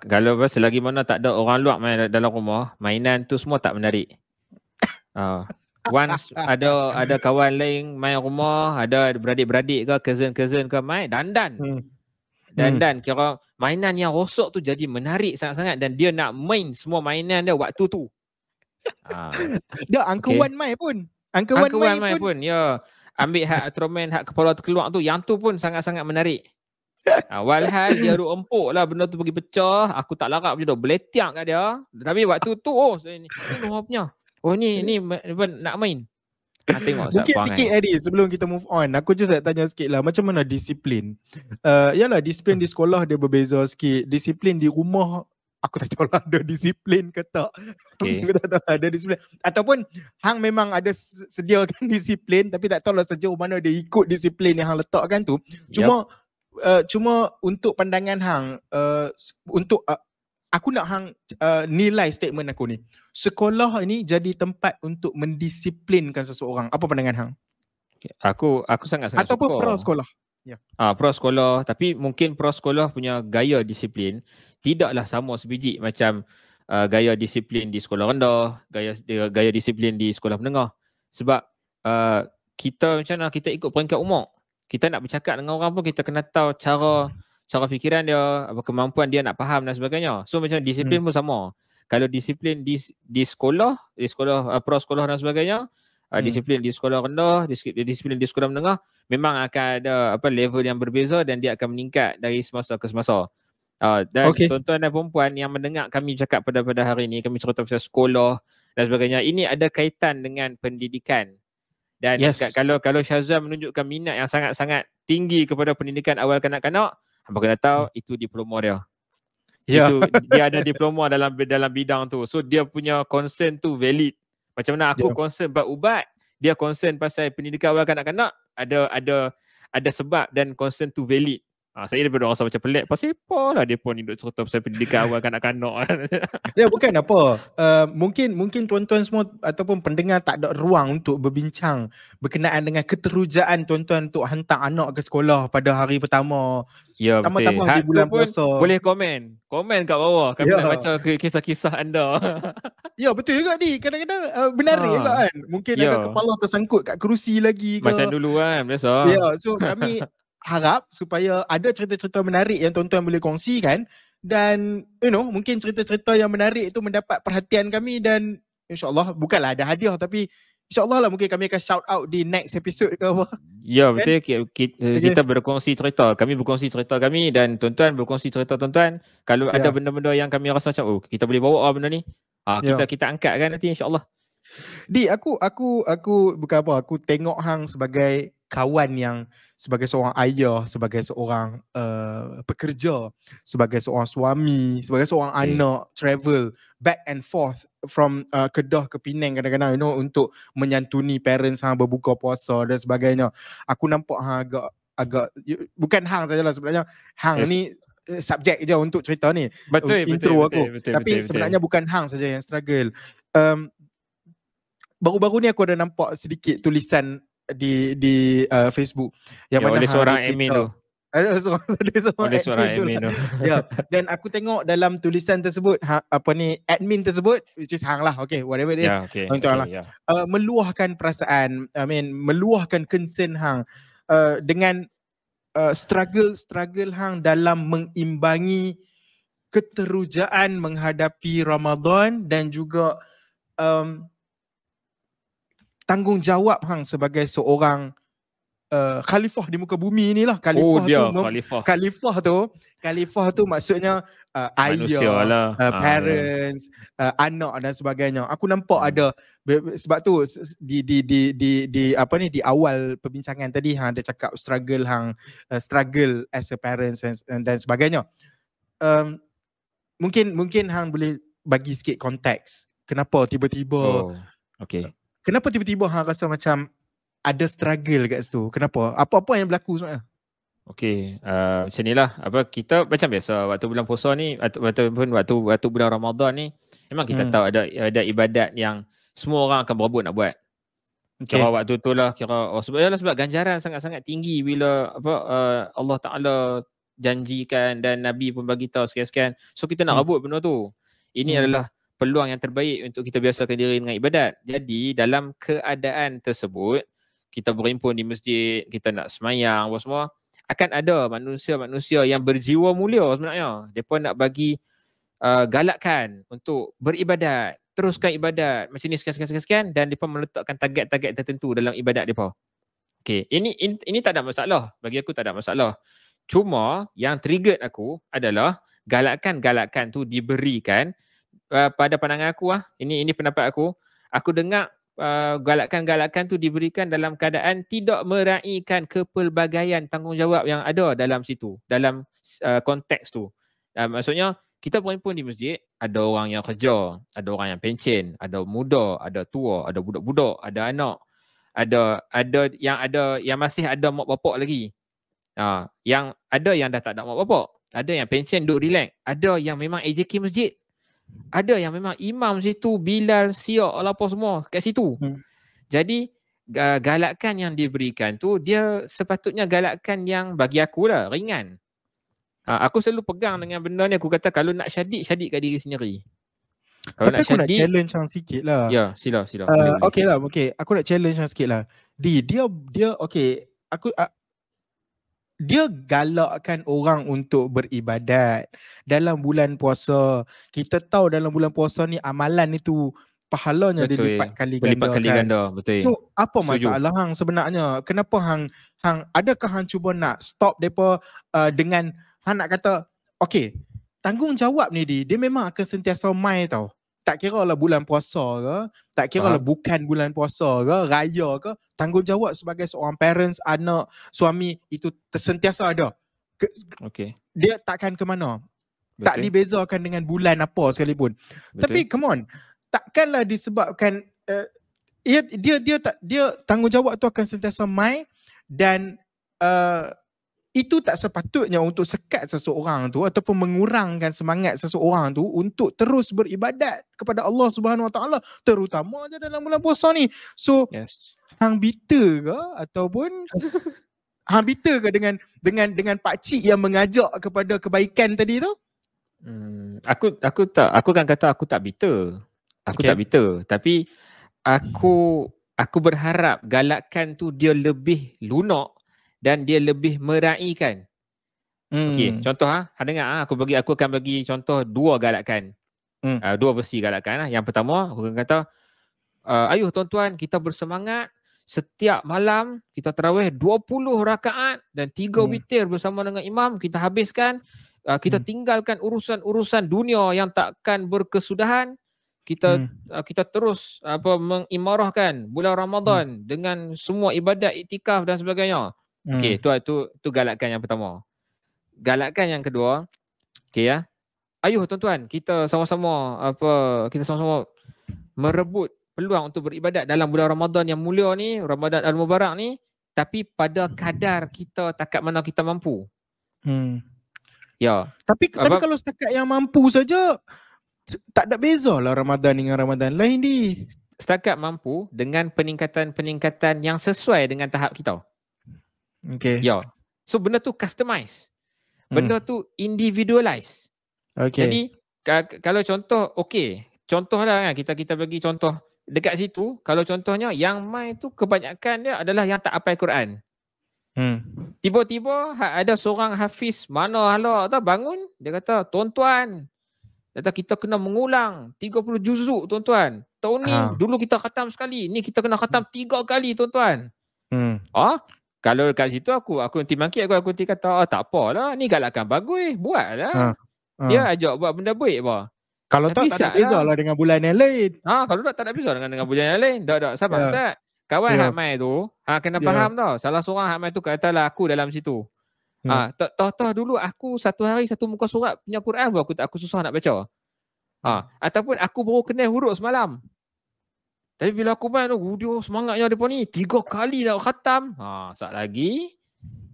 A: Kalau selagi mana tak ada orang luar main dalam rumah, mainan tu semua tak menarik. Once ada kawan lain main rumah, ada beradik-beradik ke, cousin ke main, dandan. Kira mainan yang rosak tu jadi menarik sangat-sangat, dan dia nak main semua mainan dia waktu tu.
B: Dia Uncle Wan main pun. Uncle Wan main pun.
A: Ya. Ambil hak Ultraman, hak kepala terkeluar tu, yang tu pun sangat-sangat menarik. Walhal dia duk empuk lah benda tu pergi pecah, aku tak larap je dah beletiak kat dia. Tapi waktu tu ini luar punya. Ni nak main. Tengok
B: mungkin sikit tadi sebelum kita move on, aku just nak tanya sikit lah, macam mana disiplin? Yalah, disiplin di sekolah dia berbeza sikit. Disiplin di rumah aku tak tahu lah ada disiplin ke tak. Aku tak tahu ada disiplin. Ataupun hang memang ada sediakan disiplin, tapi tak tahu lah sejauh mana dia ikut disiplin yang hang letakkan tu. Cuma untuk pandangan hang, aku nak hang nilai statement aku ni. Sekolah ini jadi tempat untuk mendisiplinkan seseorang. Apa pandangan hang?
A: Aku sangat-sangat
B: Ataupun
A: suka.
B: pro sekolah.
A: Ya. Pro sekolah, tapi mungkin pro sekolah punya gaya disiplin tidaklah sama sebiji macam gaya disiplin di sekolah rendah, gaya disiplin di sekolah menengah. Sebab kita macam mana kita ikut peringkat umur. Kita nak bercakap dengan orang pun kita kena tahu cara fikiran dia, apa kemampuan dia nak faham dan sebagainya. So macam disiplin pun sama. Kalau disiplin di sekolah pro sekolah dan sebagainya, disiplin di sekolah rendah, disiplin di sekolah menengah, memang akan ada level yang berbeza dan dia akan meningkat dari semasa ke semasa. Dan tuan-tuan dan perempuan yang mendengar kami cakap pada hari ini, kami cerita pasal sekolah dan sebagainya, ini ada kaitan dengan pendidikan. Dan kalau Syazwan menunjukkan minat yang sangat-sangat tinggi kepada pendidikan awal kanak-kanak, hangpa kena tahu itu diploma dia. Itu dia ada diploma dalam bidang tu. So dia punya concern tu valid. Macam mana aku concern bab ubat, dia concern pasal pendidikan awal kanak-kanak, ada sebab dan concern tu valid. Saya daripada rasa macam pelik. Pasal apa lah dia pun duduk cerita pasal pendidikan awal kanak-kanak.
B: Ya, bukan apa. Mungkin tuan-tuan semua ataupun pendengar tak ada ruang untuk berbincang berkenaan dengan keterujaan tuan-tuan untuk hantar anak ke sekolah pada hari pertama.
A: Ya, betul.
B: Di bulan puasa.
A: Boleh komen kat bawah. Kami nak baca kisah-kisah anda.
B: Ya, betul juga ni. Kadang-kadang menarik juga kan. Mungkin ada kepala tersangkut kat kerusi lagi ke.
A: Macam dulu kan, biasa.
B: Ya, so kami harap supaya ada cerita-cerita menarik yang tuan-tuan boleh kongsikan, dan mungkin cerita-cerita yang menarik itu mendapat perhatian kami, dan insyaAllah bukanlah ada hadiah, tapi insyaAllah lah mungkin kami akan shout out di next episode ke apa.
A: Ya, betul. Kita berkongsi cerita. Kami berkongsi cerita kami dan tuan-tuan berkongsi cerita tuan-tuan. Kalau ada benda-benda yang kami rasa macam kita boleh bawa benda ni, kita angkat kan nanti insyaAllah.
B: Di aku bukan apa, aku tengok hang sebagai kawan yang, sebagai seorang ayah, sebagai seorang pekerja, sebagai seorang suami, sebagai seorang anak, travel back and forth from Kedah ke Penang kadang-kadang untuk menyantuni parents hang berbuka puasa dan sebagainya. Aku nampak hang agak bukan hang sajalah sebenarnya, hang ni subjek je untuk cerita ni.
A: Betul,
B: intro
A: betul,
B: aku. Tapi sebenarnya bukan hang saja yang struggle. Baru-baru ni aku ada nampak sedikit tulisan di Facebook yang mana
A: oleh seorang admin tu.
B: Ada seorang admin tu. Ya, dan aku tengok dalam tulisan tersebut admin tersebut, which is hang lah, whatever it is, meluahkan perasaan, meluahkan concern hang dengan struggle hang dalam mengimbangi keterujaan menghadapi Ramadan dan juga tanggungjawab hang sebagai seorang khalifah di muka bumi inilah. Khalifah tu maksudnya ayah, parents, anak dan sebagainya. Aku nampak ada, sebab tu di awal perbincangan tadi hang ada cakap struggle as a parents dan sebagainya. Mungkin hang boleh bagi sikit konteks kenapa tiba-tiba kenapa tiba-tiba hang rasa macam ada struggle kat situ? Kenapa? Apa-apa yang berlaku sebenarnya?
A: Macam inilah. Kita macam biasa waktu bulan puasa ni, waktu bulan Ramadan ni, memang kita tahu ada ibadat yang semua orang akan berebut nak buat. Kira waktu tu lah, sebab ganjaran sangat-sangat tinggi bila Allah Ta'ala janjikan dan Nabi pun bagi tahu sekian-sekian. So kita nak rebut benda tu. Ini adalah peluang yang terbaik untuk kita biasakan diri dengan ibadat. Jadi dalam keadaan tersebut, kita berhimpun di masjid, kita nak semayang apa semua, akan ada manusia-manusia yang berjiwa mulia sebenarnya. Mereka nak bagi galakkan untuk beribadat, teruskan ibadat macam ni sekian dan mereka meletakkan target-target tertentu dalam ibadat mereka. Ini tak ada masalah. Bagi aku tak ada masalah. Cuma yang trigger aku adalah galakkan tu diberikan pada pandangan aku ini pendapat aku dengar galakkan tu diberikan dalam keadaan tidak meraihkan kepelbagaian tanggungjawab yang ada dalam situ, dalam konteks tu. Maksudnya kita berhimpun di masjid, ada orang yang kerja, ada orang yang pencen, ada muda, ada tua, ada budak-budak, ada anak, ada yang masih ada mak bapak lagi. Yang ada yang dah tak ada mak bapak, ada yang pencen duduk relax, ada yang memang AJK masjid, ada yang memang imam situ, Bilal, Siak, apa semua kat situ. Jadi galakan yang diberikan tu dia sepatutnya galakan yang bagi aku lah ringan. Aku selalu pegang dengan benda ni, aku kata kalau nak syadid kat diri sendiri. Kalau
B: Tapi
A: nak
B: aku nak
A: syadid,
B: challenge hang sikit lah.
A: Ya, sila. Boleh.
B: Okay lah, okay. Aku nak challenge hang sikit lah. Dia okay. Dia galakkan orang untuk beribadat dalam bulan puasa. Kita tahu dalam bulan puasa ni amalan itu pahalanya dia lipat kali ganda.
A: Betul.
B: So apa
A: Setuju.
B: masalah hang sebenarnya? Kenapa hang adakah hang cuba nak stop depa dengan hang nak kata okay, tanggungjawab ni dia memang akan sentiasa mai tau. Tak kira lah bulan puasa ke, tak kira lah bukan bulan puasa ke, raya ke, tanggungjawab sebagai seorang parents, anak, suami itu sentiasa ada.
A: Okay.
B: Dia takkan ke mana. Tak dibezakan dengan bulan apa sekalipun. Betul. Tapi come on, takkanlah disebabkan dia tanggungjawab tu akan sentiasa mai dan itu tak sepatutnya untuk sekat seseorang tu ataupun mengurangkan semangat seseorang tu untuk terus beribadat kepada Allah Subhanahu Wa Taala, terutama je dalam bulan puasa ni. So hang bitter ke ataupun hang bitter ke dengan pak cik yang mengajak kepada kebaikan tadi tu?
A: Aku akan kata aku tak bitter. Tak bitter, tapi aku berharap galakan tu dia lebih lunak dan dia lebih meraihkan. Okey, contoh dengar aku akan bagi contoh dua galakan. Dua versi galakan. Yang pertama, aku akan kata ayuh tuan-tuan, kita bersemangat setiap malam kita tarawih 20 rakaat dan 3 witir bersama dengan imam, kita habiskan. Kita tinggalkan urusan-urusan dunia yang takkan berkesudahan. Kita terus mengimarahkan bulan Ramadan dengan semua ibadat, iktikaf dan sebagainya. Okey, tu galakan yang pertama. Galakan yang kedua, okey ya. Ayuh tuan-tuan, kita sama-sama merebut peluang untuk beribadat dalam bulan Ramadan yang mulia ni, Ramadan Al-Mubarak ni, tapi pada kadar kita takat mana kita mampu. Ya.
B: Tapi kalau setakat yang mampu saja, tak ada beza lah Ramadan dengan Ramadan lain ni.
A: Setakat mampu dengan peningkatan yang sesuai dengan tahap kita.
B: Okay.
A: Ya. So benda tu customize. Benda tu individualize.
B: Okay.
A: Jadi kalau contoh, contohlah kita bagi contoh dekat situ. Kalau contohnya yang mai tu kebanyakan dia adalah yang tak hafal Quran. Tiba-tiba ada seorang hafiz mana halak tu bangun, dia kata, tuan-tuan, kita kena mengulang 30 juzuk tuan-tuan. Tahun ni dulu kita khatam sekali, ni kita kena khatam 3 kali tuan-tuan. Kalau kat situ aku nanti mangkit, aku nanti kata tak apalah, ni galakan bagus, buatlah. Dia ajak buat benda baik apa.
B: Kalau tak ada beza lah dengan bulan yang lain.
A: Kalau tak ada beza dengan bulan yang lain. Tak sabar Ustaz. Kawan hak mai tu kena faham tau. Salah seorang hak mai tu katalah aku dalam situ. Tahu dulu aku satu hari satu muka surat punya Quran pun aku susah nak baca. Ataupun aku baru kenal huruf semalam. Tapi bila aku main tu, dia semangatnya depa ni 3 kali nak khatam. Sat lagi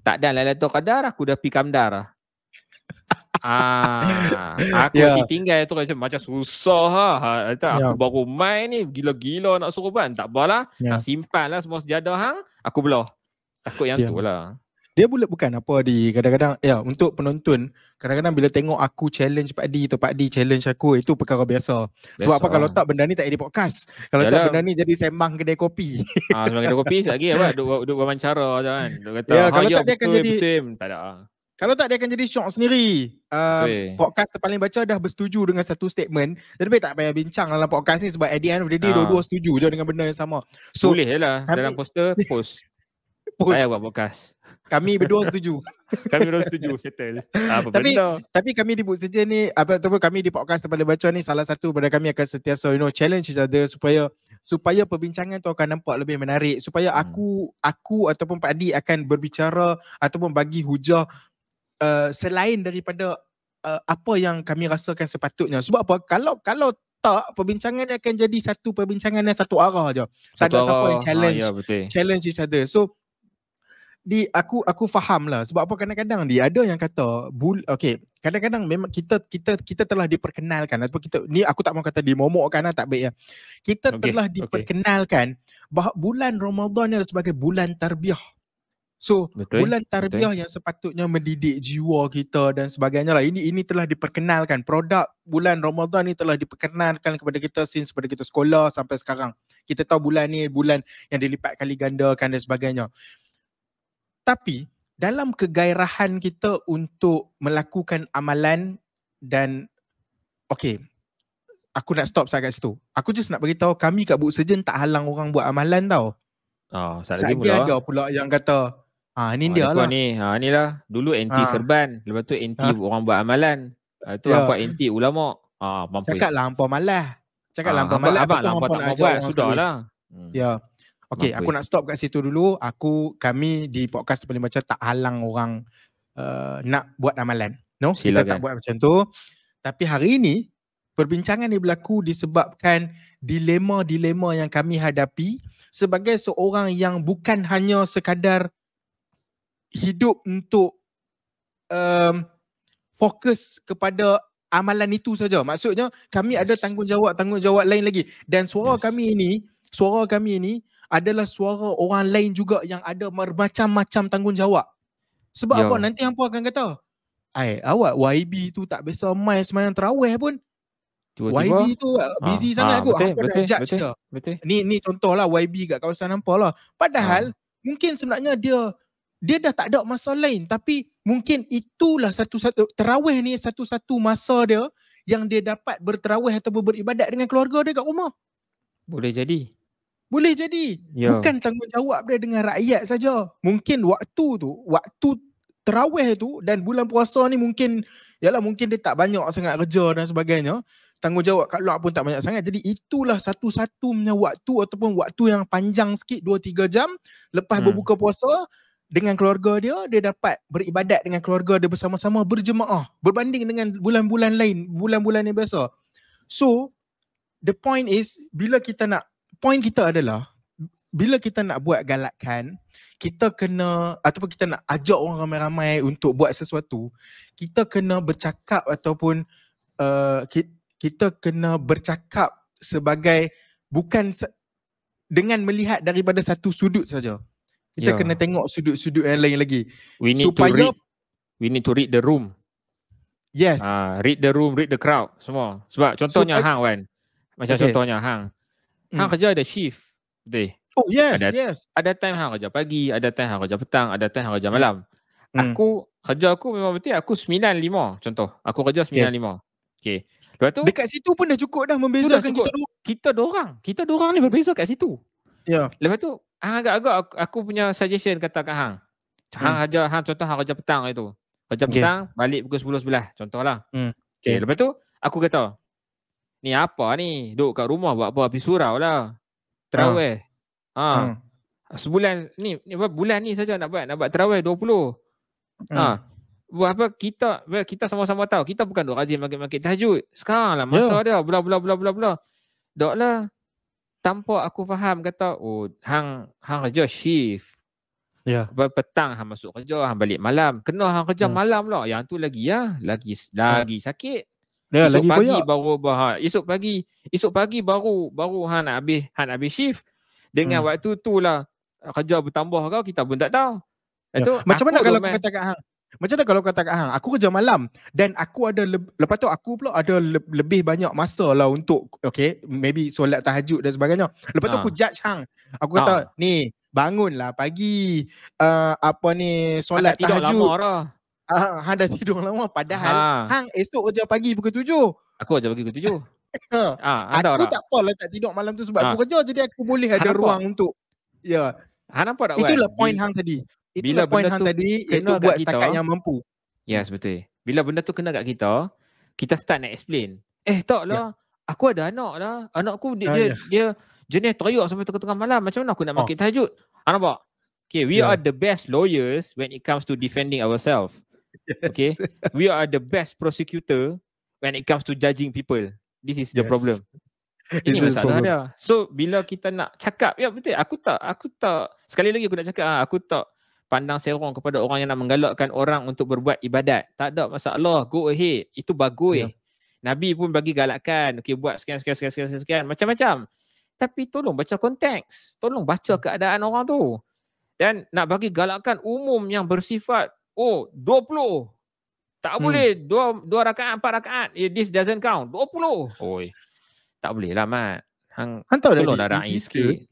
A: tak ada Lailatul Qadar, aku dah pergi Kamdar. Aku ditinggal tu macam susah. Aku baru main ni gila-gila nak suruh ban. Tak apalah, nak simpan lah semua sejadah hang, aku belah. Takut yang tu lah.
B: Dia bukan apa kadang-kadang untuk penonton, kadang-kadang bila tengok aku challenge Pak D challenge aku, itu perkara biasa. Sebab apa, kalau tak benda ni tak jadi podcast. Kalau tak benda ni jadi sembang kedai kopi.
A: Sembang kedai kopi lagi duk wawancara je kan. Duk kata
B: kalau tak dia akan jadi
A: tak ada.
B: Kalau tak dia akan jadi syok sendiri. Podcast Terpaling Baca dah bersetuju dengan satu statement. Jadi baik tak payah bincang dalam podcast ni, sebab at the end of the day dua-dua setuju je dengan benda yang sama. So
A: boleh lah dalam poster post. Saya buat podcast.
B: Kami berdua setuju.
A: Settle.
B: Tapi kami di Book Sejen ni, ataupun kami di podcast Terpaling Baca ni, salah satu pada kami akan sentiasa challenge each other supaya perbincangan tu akan nampak lebih menarik, supaya aku ataupun Pak D akan berbicara ataupun bagi hujah selain daripada apa yang kami rasakan sepatutnya. Sebab apa? Kalau tak, perbincangan akan jadi satu perbincangan yang satu arah je. Tak ada siapa yang challenge each other. So aku faham lah sebab apa kadang-kadang ada yang kata kadang-kadang memang kita telah diperkenalkan ataupun kita ni aku tak mau kata dimomokkan tak baik ya. Kita telah diperkenalkan bahawa bulan Ramadan ni adalah sebagai bulan tarbiyah. So bulan tarbiyah yang sepatutnya mendidik jiwa kita dan sebagainya lah. Ini telah diperkenalkan. Produk bulan Ramadan ni telah diperkenalkan kepada kita since pada kita sekolah sampai sekarang. Kita tahu bulan ni bulan yang dilipat kali gandakan dan sebagainya. Tapi dalam kegairahan kita untuk melakukan amalan dan aku nak stop kat situ. Aku just nak beritahu kami kat Book Surgeon tak halang orang buat amalan tau. Satgi ada pula yang kata ni dia lah.
A: Ni lah. Dulu anti serban, lepas tu anti orang buat amalan. Itu hampa anti ulama. Mampu.
B: Cakap lah hampa malah.
A: Abang lah hampa tak mau buat, sudahlah.
B: Ya. Okey, aku nak stop kat situ dulu. Kami di podcast Paling Baca tak halang orang nak buat amalan. No, kita tak buat macam tu. Tapi hari ini perbincangan ni berlaku disebabkan dilema-dilema yang kami hadapi sebagai seorang yang bukan hanya sekadar hidup untuk fokus kepada amalan itu saja. Maksudnya kami ada tanggungjawab lain lagi. Dan suara kami ini adalah suara orang lain juga yang ada bermacam-macam tanggungjawab. Sebab apa? Nanti hampa akan kata, awak YB tu tak biasa main semayang tarawih pun.
A: Tiba-tiba,
B: YB tu busy sangat kot. Hampa nak judge dia. Ni contoh lah YB kat kawasan hampa lah. Padahal mungkin sebenarnya dia dah tak ada masa lain, tapi mungkin itulah satu-satu tarawih ni satu-satu masa dia yang dia dapat bertarawih atau beribadat dengan keluarga dia kat rumah.
A: Boleh jadi.
B: Bukan tanggungjawab dia dengan rakyat saja. Mungkin waktu tarawih tu dan bulan puasa ni mungkin dia tak banyak sangat kerja dan sebagainya. Tanggungjawab kat luar pun tak banyak sangat. Jadi itulah satu-satunya waktu ataupun waktu yang panjang sikit 2-3 jam lepas berbuka puasa dengan keluarga dia dapat beribadat dengan keluarga dia bersama-sama berjemaah berbanding dengan bulan-bulan lain, bulan-bulan yang biasa. So the point is bila kita nak buat galakan, kita kena ataupun kita nak ajak orang ramai-ramai untuk buat sesuatu, kita kena bercakap ataupun kita kena bercakap sebagai bukan dengan melihat daripada satu sudut saja. Kita kena tengok sudut-sudut yang lain lagi.
A: We need to read the room.
B: Yes.
A: Read the room, read the crowd semua. Sebab contohnya Hang kan. Macam contohnya Hang. Hang kerja ada shift. Betul?
B: Oh yes.
A: Ada time Hang kerja pagi, ada time Hang kerja petang, ada time Hang kerja malam. Kerja aku memang betul aku 9-5 contoh. Aku kerja 9-5. Okay. Lepas tu
B: dekat situ pun dah cukup dah membezakan
A: kita dorang ni berbeza kat situ.
B: Ya.
A: Lepas tu agak-agak aku punya suggestion kata kat Hang. Contoh Hang kerja petang itu. Kerja petang balik pukul 10-11 contohlah. Okay. Lepas tu aku kata, ni apa ni? Duduk kat rumah buat apa? Habis surau lah. Tarawih. Sebulan ni bulan ni saja nak buat tarawih 20. Buat apa? Kita sama-sama tahu kita bukan duk rajin maghrib tahajud. Sekarang lah masa dia bla. Dok lah. Tanpa aku faham kata hang kerja shift. Petang hang masuk kerja, hang balik malam. Kena hang kerja malam lah. Yang tu lagi sakit. Esok pagi baru esok pagi baru hang nak habis shift. Dengan waktu tu lah kerja bertambah kau kita pun tak tahu.
B: Macam mana kalau aku kata kat hang? Aku kerja malam dan aku ada lepas tu aku pula ada lebih banyak masa lah untuk maybe solat tahajud dan sebagainya. Lepas tu aku judge hang. Aku kata ni bangunlah pagi solat tahajud. Hang dah tidur lama padahal hang esok kerja pagi pukul 7.
A: Aku kerja pagi pukul 7.
B: Aku tak apalah tak tidur malam tu sebab aku kerja, jadi aku boleh ada ruang untuk
A: nampak tak?
B: Itulah point hang tadi. Itulah point hang tadi, itu buat setakat yang mampu.
A: Yes, betul. Bila benda tu kena kat kita start nak explain. Taklah, aku ada anak lah. Anakku dia jenis teriak sampai tengah malam. Macam mana aku nak makin tahajud? Nampak? Okay, we are the best lawyers when it comes to defending ourselves. Okay, we are the best prosecutor when it comes to judging people. This is the problem. Ini masalah dia. So bila kita nak cakap, betul. Aku tak sekali lagi aku nak cakap, aku tak pandang serong kepada orang yang nak menggalakkan orang untuk berbuat ibadat. Tak ada masalah, go ahead. Itu bagus. Nabi pun bagi galakkan, okey buat sekian, macam-macam. Tapi tolong baca konteks. Tolong baca keadaan orang tu. Dan nak bagi galakkan umum yang bersifat 20. Tak boleh 2 rakaat, 4 rakaat. This doesn't count. 20. Oi. Tak boleh lah, Mat. Hang
B: tahu
A: tolong
B: dah
A: raih sikit.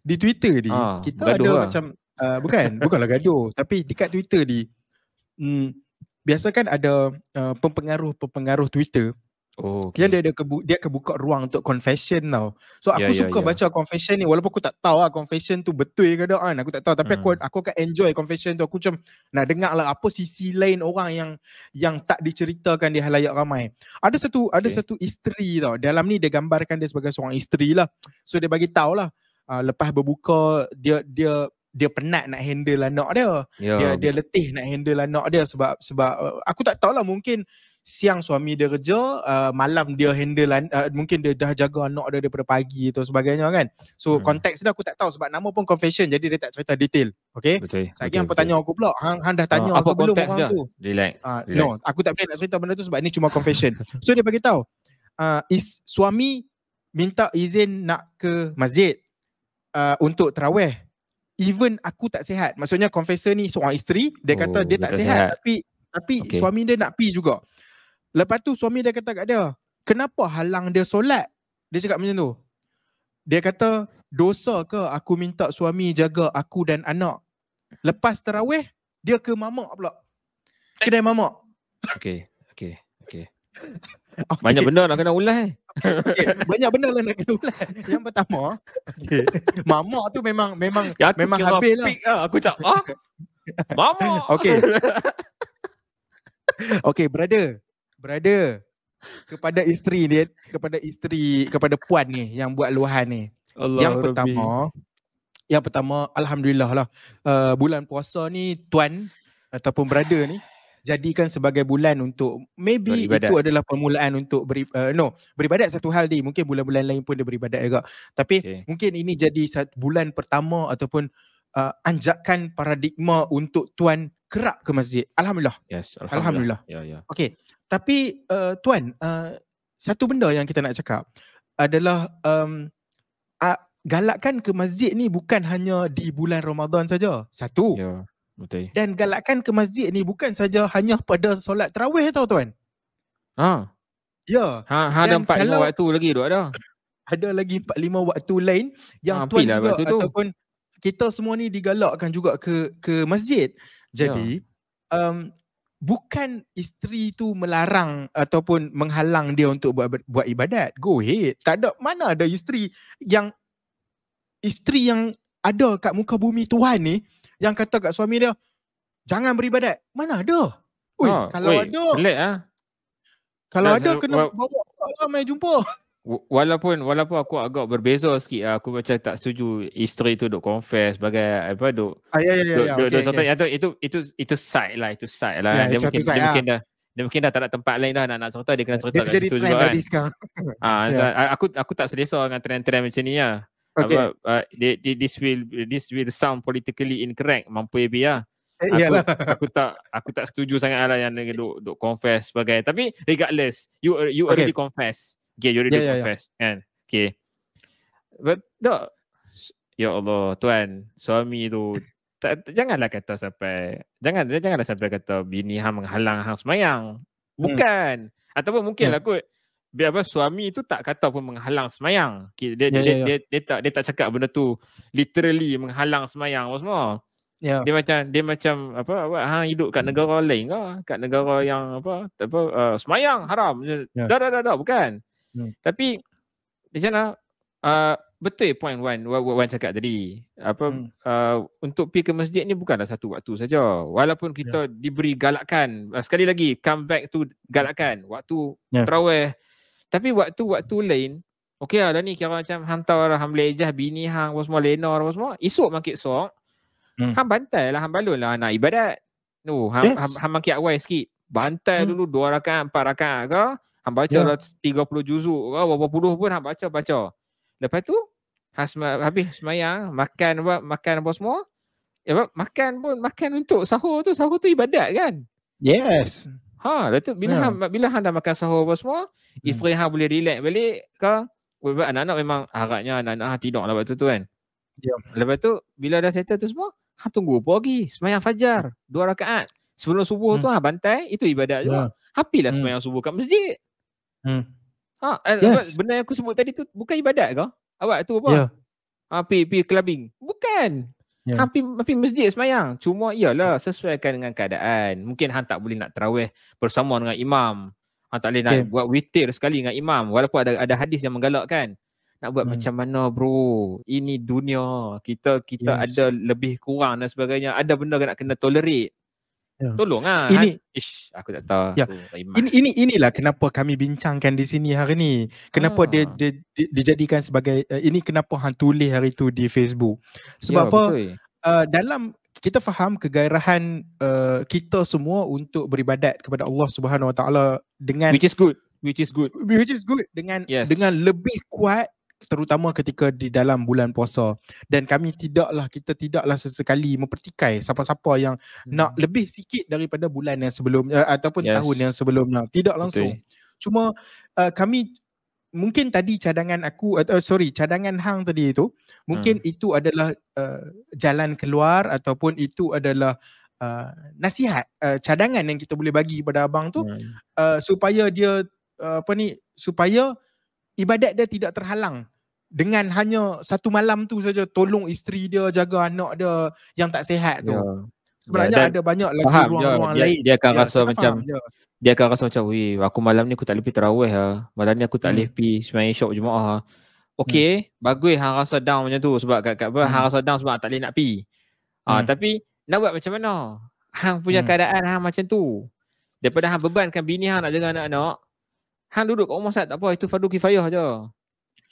B: Di Twitter ni, kita ada
A: lah.
B: macam bukanlah gaduh, tapi dekat Twitter ni biasa kan ada pempengaruh Twitter. Yang dia kebuka ruang untuk confession tau. So aku suka baca confession ni, walaupun aku tak tahu lah confession tu betul ke tak kan, aku tak tahu, tapi aku akan enjoy confession tu. Aku macam nak dengar lah apa sisi lain orang yang tak diceritakan di halayak ramai. Ada satu isteri tau. Dalam ni dia gambarkan dia sebagai seorang isteri lah. So dia bagi tahu lah, lepas berbuka dia penat nak handle anak dia. Dia letih nak handle anak dia sebab aku tak tahulah, mungkin siang suami dia kerja, malam dia handle mungkin dia dah jaga anak dia daripada pagi atau sebagainya kan. So konteks dia aku tak tahu sebab nama pun confession, jadi dia tak cerita detail. Okay, saya apa tanya aku pula, hang dah tanya aku belum orang tu.
A: Relax.
B: No, aku tak boleh nak cerita benda tu sebab ni cuma confession. So dia bagi tahu suami minta izin nak ke masjid untuk tarawih. Even aku tak sihat. Maksudnya confessor ni seorang isteri, dia kata dia tak sihat, tapi suami dia nak pi juga. Lepas tu suami dia kata kat dia, kenapa halang dia solat? Dia cakap macam tu. Dia kata, dosa ke aku minta suami jaga aku dan anak? Lepas tarawih, dia ke mamak pula. Kedai mamak. Okay.
A: Banyak benda nak kena ulas
B: banyak benda lah nak kena ulas. Yang pertama, mamak tu memang habis lah.
A: Aku cakap, mamak.
B: Okay, brother, kepada puan ni yang buat luahan ni. Yang pertama, alhamdulillah lah, bulan puasa ni tuan ataupun brother ni jadikan sebagai bulan untuk maybe beribadat. Itu adalah permulaan untuk beribadat satu hal ni, mungkin bulan-bulan lain pun dia beribadat juga, tapi mungkin ini jadi bulan pertama ataupun anjakan paradigma untuk tuan kerap ke masjid. Alhamdulillah.
A: Yes,
B: alhamdulillah. Okey, tapi tuan, satu benda yang kita nak cakap adalah galakkan ke masjid ni bukan hanya di bulan Ramadan saja. Satu.
A: Betul.
B: Dan galakkan ke masjid ni bukan saja hanya pada solat tarawih tau tuan. Ya.
A: Ada 4-5 waktu lagi tu ada.
B: Ada lagi 4-5 waktu lain yang tuan juga ataupun kita semua ni digalakkan juga ke masjid. Jadi bukan isteri tu melarang ataupun menghalang dia untuk buat ibadat. Go ahead. Tak ada, mana ada isteri yang ada kat muka bumi Tuhan ni yang kata kat suami dia jangan beribadat. Mana ada? Kalau ada,
A: pelik
B: kalau ada kena bawa lah mai jumpa.
A: Walaupun aku agak berbeza sikit, aku macam tak setuju isteri tu duk confess sebagai apa duk. Itu side lah. Dia mungkin dah tak ada tempat lain dah nak cerita, dia kena cerita kat situ juga kan. Aku tak selesa dengan trend-trend macam ni lah. This will sound politically incorrect, mampu ya. Aku tak setuju sangat lah yang duk confess sebagai, tapi regardless you already confess. Okay, you already confess kan. Okay. But tak, ya Allah tuan, suami tu janganlah sampai kata bini hang menghalang hang semayang. Bukan. Ataupun mungkinlah kot biar suami tu tak kata pun menghalang semayang. Dia tak cakap benda tu literally menghalang semayang apa semua. Dia macam apa hang hidup kat negara lain ke? Kat negara yang semayang haram. Dah bukan. Tapi di sana betul point Wan cakap tadi. Untuk pergi ke masjid ni bukanlah satu waktu saja. Walaupun kita diberi galakkan, sekali lagi come back to galakkan waktu tarawih. Tapi waktu lain, okey lah dah ni kira macam hantar hang boleh ejah bini hang semua lenor semua. Esok makin sok hang bantai lah, hang balun lah nak ibadat. Hang makin awal sikit. Bantai dulu 2 rakaat 4 rakaat ke. Hang baca lah 30 juzuk ke, berapa puluh pun hang baca. Lepas tu habis semayang, makan apa semua, Makan untuk sahur tu ibadat kan.
B: Yes.
A: Lepas tu bila hang dah makan sahur apa semua, isteri hang boleh relax balik ke. Sebab anak-anak memang harapnya anak-anak hang tidur lah waktu tu kan. Lepas tu bila dah settle tu semua, hang tunggu apa lagi? Sembahyang fajar 2 rakaat. Sebelum subuh tu hang bantai, itu ibadat juga. Hapilah sembahyang subuh kat masjid.
B: Yes.
A: Benda yang aku sebut tadi tu bukan ibadat ke? Awak tu apa? Pergi clubbing. Bukan. Hampir masjid semayang. Cuma iyalah sesuaikan dengan keadaan. Mungkin hang tak boleh nak tarawih bersama dengan imam. Hang tak boleh nak buat witir sekali dengan imam. Walaupun ada hadis yang menggalakkan. Nak buat macam mana bro? Ini dunia. Kita ada lebih kurang dan sebagainya. Ada benda nak kena tolerate. Tolonglah. Aku tak tahu.
B: Inilah kenapa kami bincangkan di sini hari ni. Kenapa dia dijadikan sebagai ini kenapa hang tulis hari tu di Facebook. Sebab apa? Dalam kita faham kegairahan kita semua untuk beribadat kepada Allah Subhanahu Wa Taala dengan
A: which is good
B: dengan lebih kuat, terutama ketika di dalam bulan puasa. Dan kita tidaklah sesekali mempertikai siapa-siapa yang nak lebih sikit daripada bulan yang sebelumnya ataupun tahun yang sebelumnya. Tidak langsung. Cuma kami mungkin tadi cadangan hang tadi itu mungkin itu adalah jalan keluar ataupun itu adalah nasihat, cadangan yang kita boleh bagi kepada abang tu supaya dia supaya ibadat dia tidak terhalang dengan hanya satu malam tu saja tolong isteri dia, jaga anak dia yang tak sihat tu. Sebenarnya ada banyak lagi ruang-ruang lain.
A: Dia akan rasa macam weh, aku malam ni aku tak boleh pergi tarawih lah. Malam ni aku tak boleh pergi sembahyang Isyak Jumaat lah. Okey, bagus hang rasa down macam tu sebab hang rasa down sebab tak boleh nak pergi. Tapi nak buat macam mana? Hang punya keadaan hang macam tu. Daripada hang bebankan bini hang nak jaga anak-anak, hang duduk kat rumah Ustaz, tak apa, itu fardu kifayah je.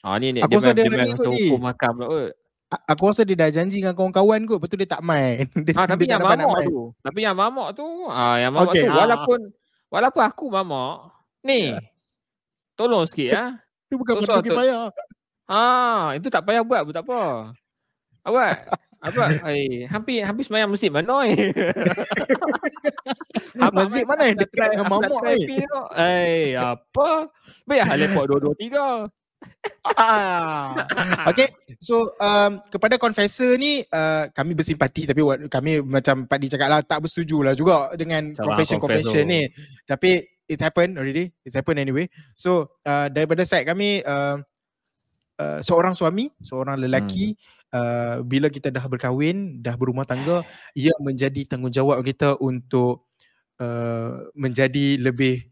A: Ni
B: aku rasa dia
A: macam hukum mahkam pula.
B: Aku rasa dia dah janji dengan kawan-kawan kot, betul dia tak main.
A: Tapi yang mamak tu, walaupun aku mamak, ni tolong sikit
B: Itu bukan fardu kifayah.
A: Itu tak payah buat pun tak apa. Hampir semayang masjid mana
B: masjid mana yang dekat dengan mamak
A: apa? Biar lepak 2-2-3.
B: Okay, so kepada confessor ni kami bersimpati, tapi kami macam Pak Di cakap lah, tak bersetuju lah juga dengan confession ni. Tapi it happened anyway. So daripada side kami, seorang suami, seorang lelaki, bila kita dah berkahwin, dah berumah tangga, ia menjadi tanggungjawab kita untuk menjadi lebih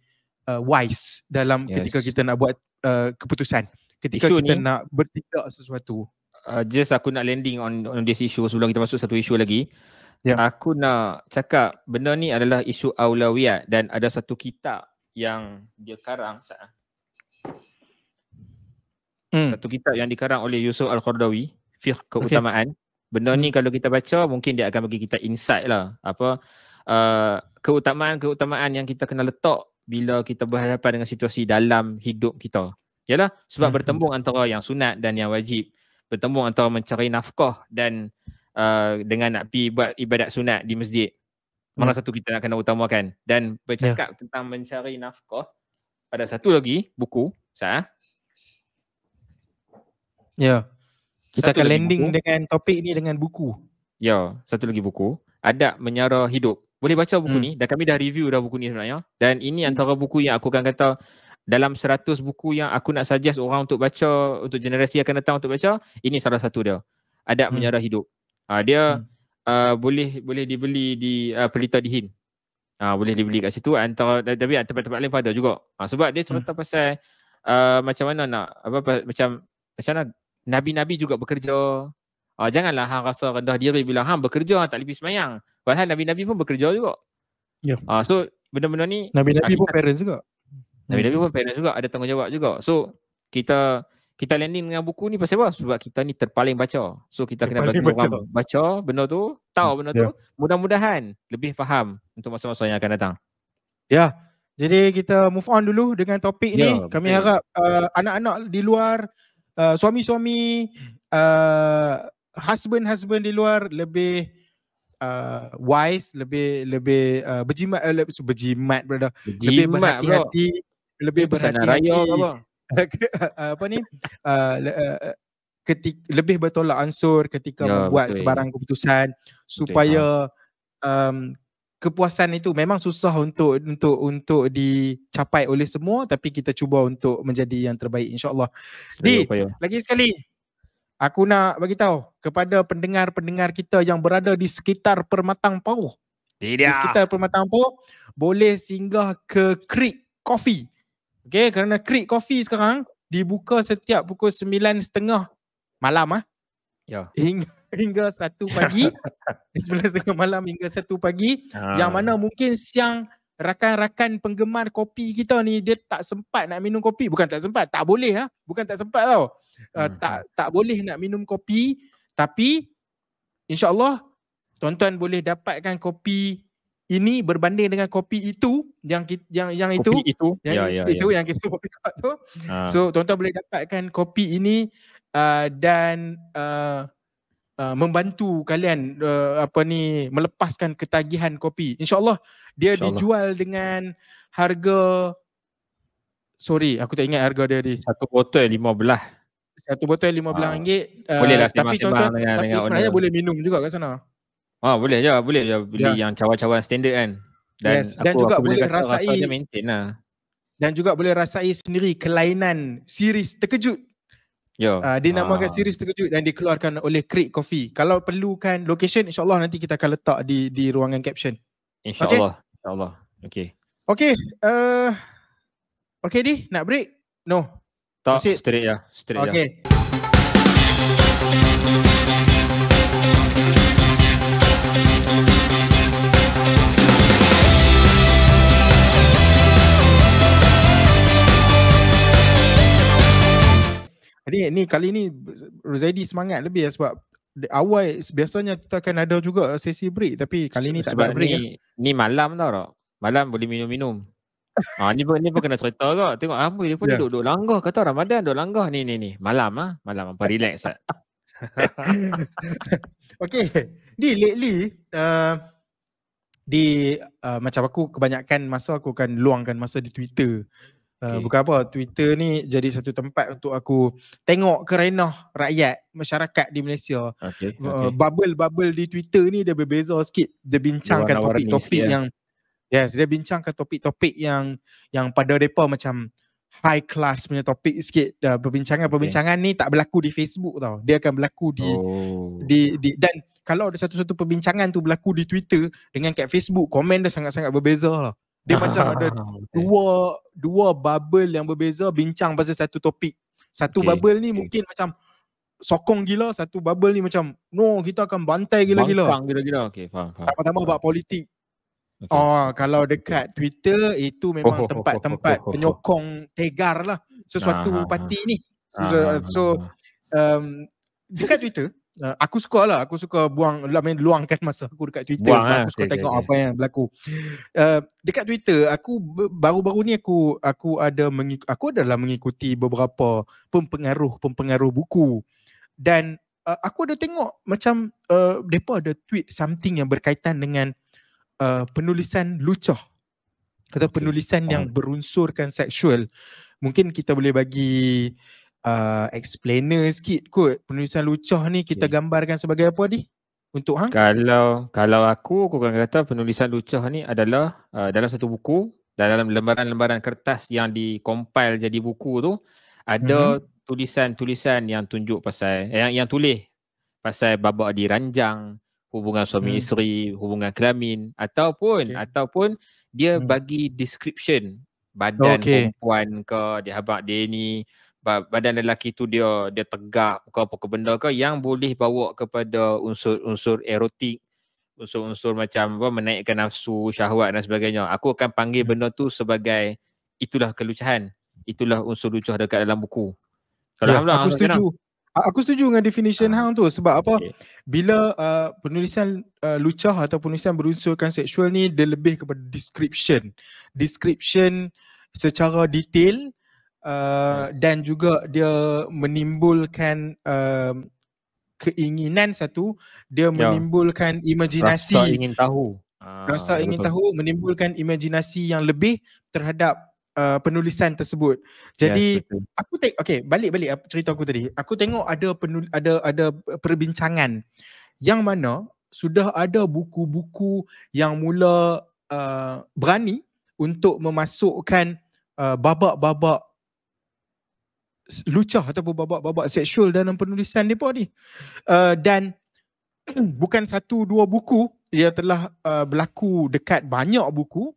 B: wise dalam ketika kita nak buat keputusan, ketika isu kita ni, nak bertindak sesuatu.
A: Just aku nak landing on this issue sebelum kita masuk satu isu lagi. Aku nak cakap benda ni adalah isu aulawiyat dan ada satu kitab yang dia karang satu kitab yang dikarang oleh Yusuf Al-Qaradawi, Fiqh Keutamaan. Benda ni kalau kita baca mungkin dia akan bagi kita insight lah keutamaan yang kita kena letak bila kita berhadapan dengan situasi dalam hidup kita. Yalah, sebab bertembung antara yang sunat dan yang wajib. Bertembung antara mencari nafkah dan dengan nak pergi buat ibadat sunat di masjid. Mana satu kita nak kena utamakan. Dan bercakap tentang mencari nafkah, ada satu lagi buku,
B: kita akan landing dengan topik ni dengan buku.
A: Satu lagi buku, Adab Menyara Hidup. Boleh baca buku ni, dan kami dah review dah buku ni sebenarnya. Dan ini antara buku yang aku akan kata dalam 100 buku yang aku nak suggest orang untuk baca, untuk generasi akan datang untuk baca, ini salah satu dia. Adab Menyara Hidup. Dia boleh dibeli di Pelita Dihin. Boleh dibeli kat situ, tapi tempat-tempat lain ada juga. Sebab dia cerita pasal macam mana macam mana Nabi-Nabi juga bekerja. Janganlah hang rasa rendah diri bila hang bekerja, tak boleh semayang. Padahal Nabi-Nabi pun bekerja juga. So benda-benda ni
B: Nabi-Nabi pun parents juga.
A: Nabi-Nabi pun parents juga, ada tanggungjawab juga. So kita landing dengan buku ni pasal apa? Sebab kita ni terpaling baca. So kita kena bagi orang baca benda tu, tahu benda tu, mudah-mudahan lebih faham untuk masa-masa yang akan datang.
B: Jadi kita move on dulu dengan topik ni. Kami harap anak-anak di luar, suami-suami, husband di luar lebih wise, lebih berjimat brother. Lebih
A: Berjimat, bro.
B: berhati-hati, lebih
A: Pesanan raya ke apa?
B: apa ni? Lebih bertolak ansur ketika membuat
A: betul.
B: sebarang keputusan supaya kepuasan itu memang susah untuk dicapai oleh semua, tapi kita cuba untuk menjadi yang terbaik insya-Allah. Lagi sekali aku nak bagi tahu kepada pendengar-pendengar kita yang berada di sekitar Permatang Pauh. Di sekitar Permatang Pauh boleh singgah ke Creek Coffee. Okey, kerana Creek Coffee sekarang dibuka setiap pukul 9.30 malam hingga 1 pagi. 9.30 malam hingga 1 pagi. Yang mana mungkin siang rakan-rakan penggemar kopi kita ni dia tak sempat nak minum kopi. Bukan tak sempat, tak boleh bukan tak sempat tau. Tak boleh nak minum kopi, tapi insya-Allah tuan-tuan boleh dapatkan kopi ini berbanding dengan kopi itu yang kita boykot tu. So tuan-tuan boleh dapatkan kopi ini dan membantu kalian melepaskan ketagihan kopi. InsyaAllah dia dijual dengan harga, sorry aku tak ingat harga dia ni.
A: Satu botol RM15.
B: RM15.
A: Boleh lah
B: tapi tuan-tuan tapi sebenarnya
A: owner.
B: boleh minum juga kat sana.
A: Boleh je beli yang cawan-cawan standard kan. Dan
B: juga
A: aku
B: boleh
A: kata
B: rasai
A: rasa dia maintain lah.
B: Dan juga boleh rasai sendiri kelainan series terkejut. Dinamakan series terkejut dan dikeluarkan oleh Creek Coffee. Kalau perlukan location, insyaAllah nanti kita akan letak di ruangan caption.
A: InsyaAllah. Okay.
B: Okay Di, nak break? No.
A: Tak, straight je.
B: Okay. Ni kali ni Rozaidi semangat lebih sebab awal biasanya kita akan ada juga sesi break, tapi kali ni tak ada break.
A: Ni malam tau tak? Malam boleh minum-minum. Ni pun kena cerita ke. Tengok Ambil dia pun duduk langgah. Kata Ramadan duduk langgah. Ni malam apa relax tak?
B: Okay. Lately macam aku kebanyakan masa aku akan luangkan masa di Twitter. Bukan apa, Twitter ni jadi satu tempat untuk aku tengok kerenah rakyat, masyarakat di Malaysia. Bubble di Twitter ni dia berbeza sikit. Dia bincangkan topik-topik yang dia bincangkan topik-topik yang pada mereka macam high class punya topik sikit. Perbincangan ni tak berlaku di Facebook tau. Dia akan berlaku di dan kalau ada satu-satu perbincangan tu berlaku di Twitter dengan kat Facebook, komen dia sangat-sangat berbeza lah. Dia macam ada dua bubble yang berbeza bincang pasal satu topik. Satu bubble ni mungkin macam sokong gila, satu bubble ni macam no, kita akan bantai gila-gila.
A: Bangkang gila-gila. Faham.
B: Tambah buat politik. Kalau dekat Twitter itu memang tempat-tempat penyokong tegar lah sesuatu parti ni. Dekat Twitter aku suka luangkan masa aku dekat Twitter sebab aku suka tengok apa yang berlaku. Dekat Twitter aku baru-baru ni aku adalah mengikuti beberapa pempengaruh buku, dan aku ada tengok macam depa ada tweet something yang berkaitan dengan penulisan lucah atau penulisan yang berunsurkan seksual. Mungkin kita boleh bagi explainer sikit kot. Penulisan lucah ni kita gambarkan sebagai apa Di? Untuk hang?
A: Kalau aku akan kata penulisan lucah ni adalah dalam satu buku, dalam lembaran-lembaran kertas yang dikompil jadi buku tu ada tulisan-tulisan yang tunjuk pasal yang tulis pasal babak diranjang, hubungan suami isteri, hubungan kelamin, ataupun dia bagi description badan perempuan ke, dia habaq dia ni, badan lelaki tu dia tegak ke apa ke benda ke yang boleh bawa kepada unsur-unsur erotik, unsur-unsur macam menaikkan nafsu, syahwat dan sebagainya. Aku akan panggil benda tu sebagai itulah kelucahan, itulah unsur lucah dekat dalam buku.
B: Aku setuju dengan definition hang tu. Sebab apa? Bila penulisan lucah atau penulisan berunsurkan seksual ni dia lebih kepada description secara detail, dan juga dia menimbulkan keinginan satu, dia menimbulkan imajinasi.
A: Rasa ingin tahu.
B: Rasa ingin tahu menimbulkan imajinasi yang lebih terhadap penulisan tersebut. Jadi aku balik cerita aku tadi. Aku tengok ada perbincangan yang mana sudah ada buku-buku yang mula berani untuk memasukkan babak-babak lucah ataupun babak-babak seksual dalam penulisan mereka ni. Dan bukan satu dua buku, dia telah berlaku dekat banyak buku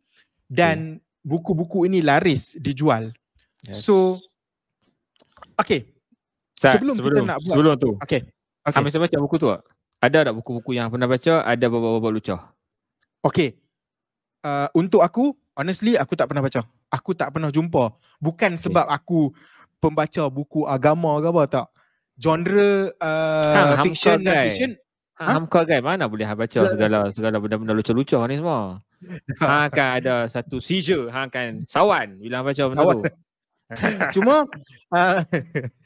B: dan buku-buku ini laris dijual. So sebelum kita nak buat
A: sebelum tu. Hang bisa baca buku tu tak? Ada tak buku-buku yang pernah baca ada babak-babak lucah?
B: Untuk aku, honestly aku tak pernah baca. Aku tak pernah jumpa. Bukan sebab aku pembaca buku agama ke apa, tak. Genre fiction dan fiction.
A: Hamka guys, mana boleh baca segala benda-benda lucah-lucah ni semua. Hang akan ada satu seizure, hang akan sawan bila baca benda tu.
B: Cuma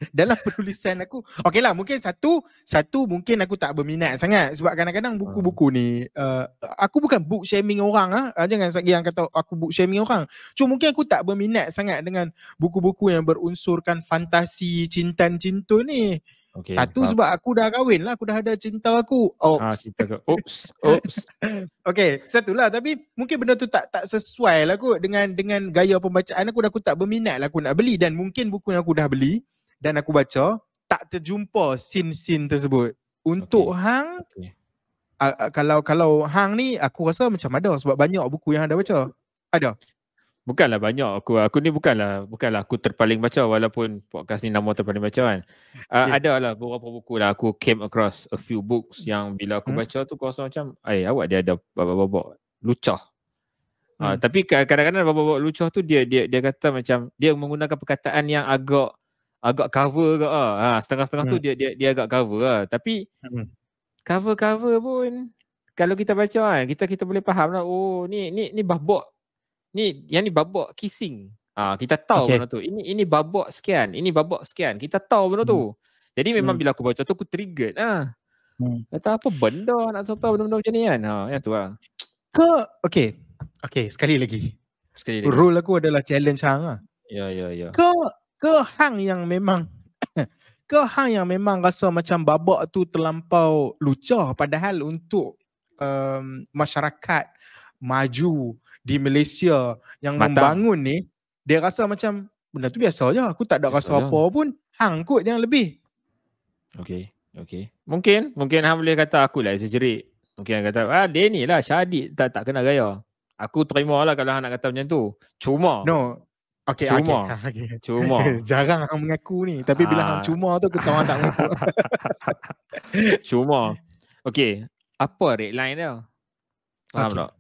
B: dalam penulisan aku, mungkin satu mungkin aku tak berminat sangat sebab kadang-kadang buku-buku ni aku bukan book shaming orang jangan yang kata aku book shaming orang. Cuma mungkin aku tak berminat sangat dengan buku-buku yang berunsurkan fantasi cinta ni. Satu sebab aku dah kahwin lah, aku dah ada cinta aku. Oops. Satulah, tapi mungkin benda tu tak sesuai lah kot dengan gaya pembacaan aku. Aku tak berminat lah aku nak beli, dan mungkin buku yang aku dah beli dan aku baca tak terjumpa scene-scene tersebut. Untuk hang, kalau hang ni aku rasa macam ada sebab banyak buku yang anda baca. Ada?
A: Bukanlah banyak, aku ni bukanlah aku terpaling baca, walaupun podcast ni nama terpaling baca kan. Ada lah beberapa buku lah aku came across a few books yang bila aku baca tu aku rasa macam awak dia ada babak-babak lucah. Tapi kadang-kadang babak-babak lucah tu dia kata macam dia menggunakan perkataan yang agak cover ke setengah-setengah tu dia agak cover lah. Tapi cover pun kalau kita baca kan kita boleh faham lah, ni babak yang ni babak kissing. Kita tahu benda tu. Ini babak sekian, ini babak sekian. Kita tahu benda tu. Jadi memang bila aku baca tu aku triggered kata apa benda nak tahu benda-benda macam ni kan. Yang tu lah. Sekali lagi.
B: Rule aku adalah challenge hang .
A: Ya.
B: Ke hang yang memang rasa macam babak tu terlampau lucah, padahal untuk masyarakat maju di Malaysia yang membangun ni, dia rasa macam benda tu biasa je, aku tak ada rasa apa pun. Hang kot yang lebih.
A: Okay. Mungkin hang boleh kata aku lah exaggerate. Mungkin hang kata dia ni lah Syahid tak kena gaya. Aku terima lah kalau hang nak kata macam tu. Cuma
B: jarang hang mengaku ni, tapi bila hang cuma tu aku tahu hang tak mengaku.
A: Cuma apa red line dia? Faham tak?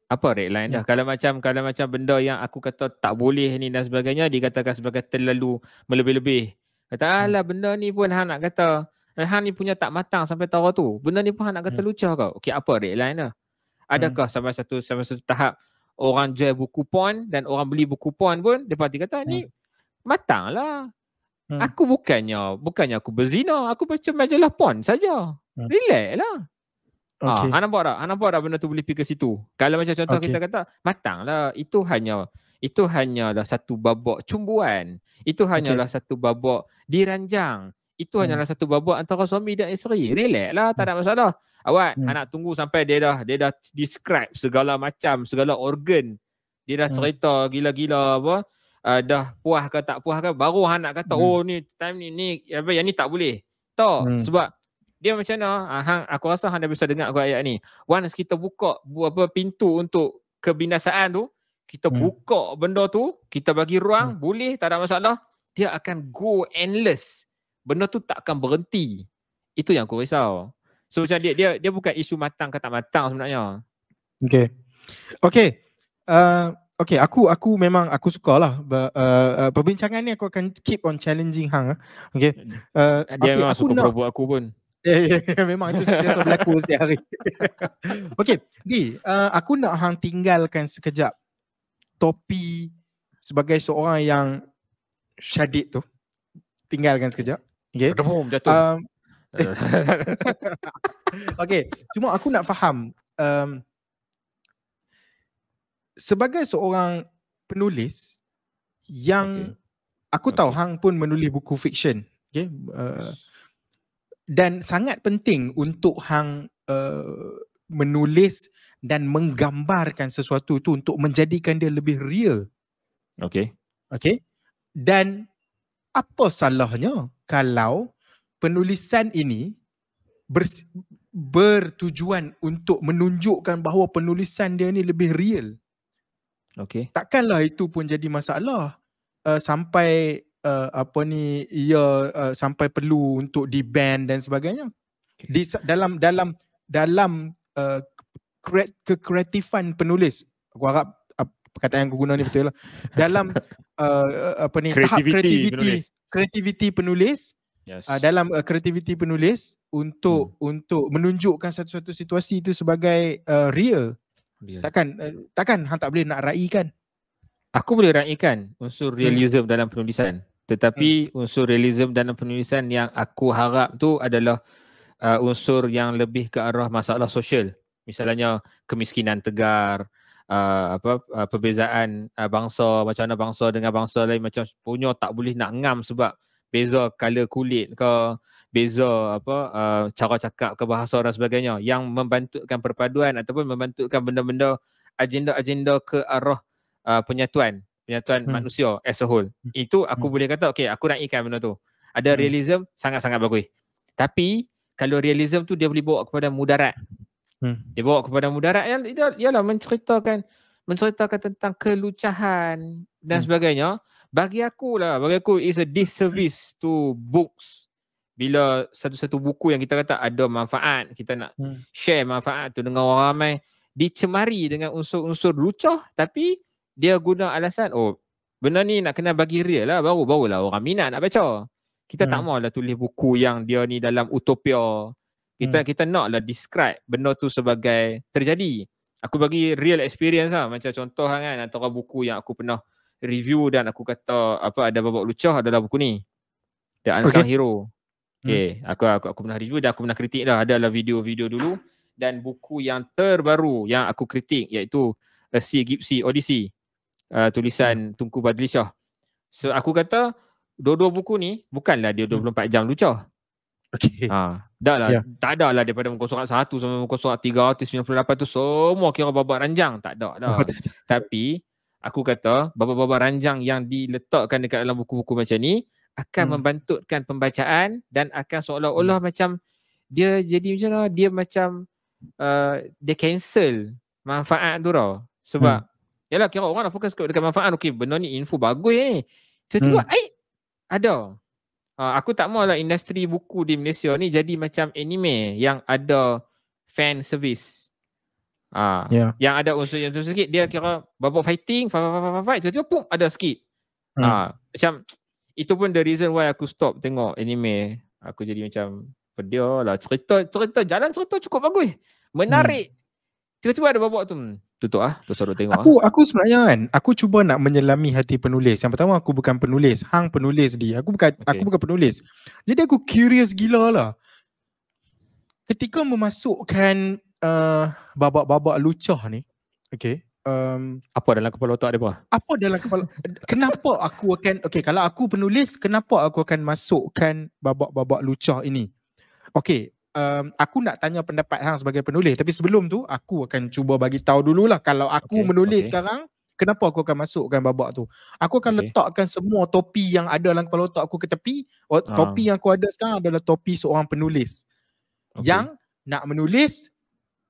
A: Apa red line dah? Kalau macam benda yang aku kata tak boleh ni dan sebagainya, dikatakan sebagai terlalu melebih-lebih. Kata benda ni pun hang nak kata hang ni punya tak matang sampai tahu tu. Benda ni pun hang nak kata lucah kau. Apa red line dah? Adakah sampai satu tahap orang jual buku porn dan orang beli buku porn pun depa kata ni matang lah. Aku bukannya aku berzina, aku baca majalah porn saja. Relax lah. Hang nampak tak benda tu boleh pergi ke situ. Kalau macam contoh kita kata matang lah, itu hanyalah satu babak cumbuan. Itu hanyalah satu babak diranjang. Itu hanyalah satu babak antara suami dan isteri. Relax lah, tak ada masalah. Awak nak tunggu sampai dia dah describe segala macam, segala organ. Dia dah cerita gila-gila apa. Dah puas ke tak puas ke, baru hang nak kata ni time ni yang ni tak boleh. Tak, sebab dia macam mana? Aku rasa hang dah bisa dengar aku ayat ni. Once kita buka pintu untuk kebinasaan tu, kita buka benda tu, kita bagi ruang, boleh, tak ada masalah. Dia akan go endless. Benda tu tak akan berhenti. Itu yang aku risau. So macam dia bukan isu matang ke tak matang sebenarnya. Aku memang aku sukalah perbincangan ni. Aku akan keep on challenging hang. Dia memang suka perobot aku pun.
B: Memang itu setiap berlaku setiap hari. Aku nak hang tinggalkan sekejap topi sebagai seorang yang syadid tu. Tinggalkan sekejap.
A: Jatuh.
B: Okay, cuma aku nak faham sebagai seorang penulis yang aku tahu hang pun menulis buku fiksyen, okay? Dan sangat penting untuk hang menulis dan menggambarkan sesuatu tu untuk menjadikan dia lebih real.
A: Okay.
B: Dan apa salahnya kalau penulisan ini bertujuan untuk menunjukkan bahawa penulisan dia ni lebih real?
A: Okay.
B: Takkanlah itu pun jadi masalah sampai ia sampai perlu untuk di-ban dan sebagainya. Dalam kekreatifan penulis, aku harap perkataan yang aku guna ni betul lah. Dalam tahap kreativiti penulis, dalam kreativiti penulis untuk menunjukkan satu-satu situasi itu sebagai real. Takkan hang tak boleh nak raikan.
A: Aku boleh raikan unsur realism dalam penulisan. Tetapi unsur realism dalam penulisan yang aku harap tu adalah unsur yang lebih ke arah masalah sosial. Misalnya kemiskinan tegar, perbezaan bangsa, macam mana bangsa dengan bangsa lain, macam punya tak boleh nak ngam sebab beza color kulit ke, beza cara cakap ke, bahasa dan sebagainya, yang membantukan perpaduan ataupun membantukan benda-benda agenda-agenda ke arah penyatuan manusia as a whole. Itu aku boleh kata okay, aku raikan benda tu. Ada realism sangat-sangat bagus. Tapi kalau realism tu dia boleh bawa kepada mudarat. Dia bawa kepada mudarat yang ialah menceritakan tentang kelucahan dan sebagainya. Bagi aku is a disservice to books. Bila satu-satu buku yang kita kata ada manfaat, kita nak share manfaat tu dengan orang ramai, dicemari dengan unsur-unsur lucah, tapi dia guna alasan benda ni nak kena bagi real lah, barulah orang minat nak baca. Kita tak maulah tulis buku yang dia ni dalam utopia. Kita naklah describe benda tu sebagai terjadi. Aku bagi real experience lah. Macam contoh kan, antara buku yang aku pernah review dan aku kata ada babak lucah adalah buku ni, The Unsung Hero. Okay, aku pernah review dan aku pernah kritik dah. Adalah video-video dulu. Dan buku yang terbaru yang aku kritik iaitu A Sea Gypsy Odyssey, tulisan Tunku Badlishah. So aku kata dua-dua buku ni bukanlah dia 24 jam lucah. Tak ada lah daripada muka surat 1 sampai muka surat 398 tu semua kira babak ranjang. Tak ada dah. Tapi aku kata babak-babak ranjang yang diletakkan dekat dalam buku-buku macam ni akan membantutkan pembacaan dan akan seolah-olah macam dia jadi macam mana, dia macam dia cancel manfaat tu tau. Sebab yalah, kira orang dah fokus dekat manfaat. Okay, benda ni info bagus ni. Tiba-tiba ada. Aku tak maulah industri buku di Malaysia ni jadi macam anime yang ada fan service. Yang ada unsur yang tu sikit, dia kira babak fighting, fight, tiba-tiba pum ada sikit. Macam itu pun the reason why aku stop tengok anime. Aku jadi macam pedia lah, cerita jalan cerita cukup bagus, menarik. Tiba-tiba ada babak tu tutup tu suruh tengok.
B: Aku sebenarnya kan, aku cuba nak menyelami hati penulis. Yang pertama, aku bukan penulis, hang penulis dia. Aku bukan penulis. Jadi aku curious gila lah. Ketika memasukkan babak-babak lucah ni,
A: apa dalam kepala otak dia
B: apa dalam kepala kenapa aku akan kalau aku penulis, kenapa aku akan masukkan babak-babak lucah ini? Aku nak tanya pendapat hang sebagai penulis, tapi sebelum tu aku akan cuba bagi tahu dululah kalau aku menulis sekarang, kenapa aku akan masukkan babak tu. Aku akan letakkan semua topi yang ada dalam kepala otak aku ke tepi. Topi yang aku ada sekarang adalah topi seorang penulis yang nak menulis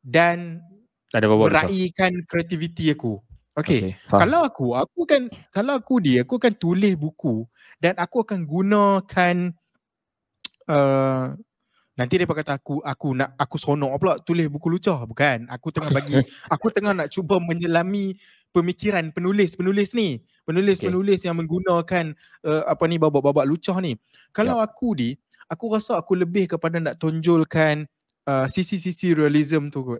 B: dan meraihkan kreativiti aku. Kalau aku akan tulis buku dan aku akan gunakan nanti dia kata aku seronok pula tulis buku lucah. Bukan, aku tengah nak cuba menyelami pemikiran penulis ni. Penulis yang menggunakan babak-babak lucah ni. Kalau aku rasa aku lebih kepada nak tonjolkan sisi-sisi realism tu kot.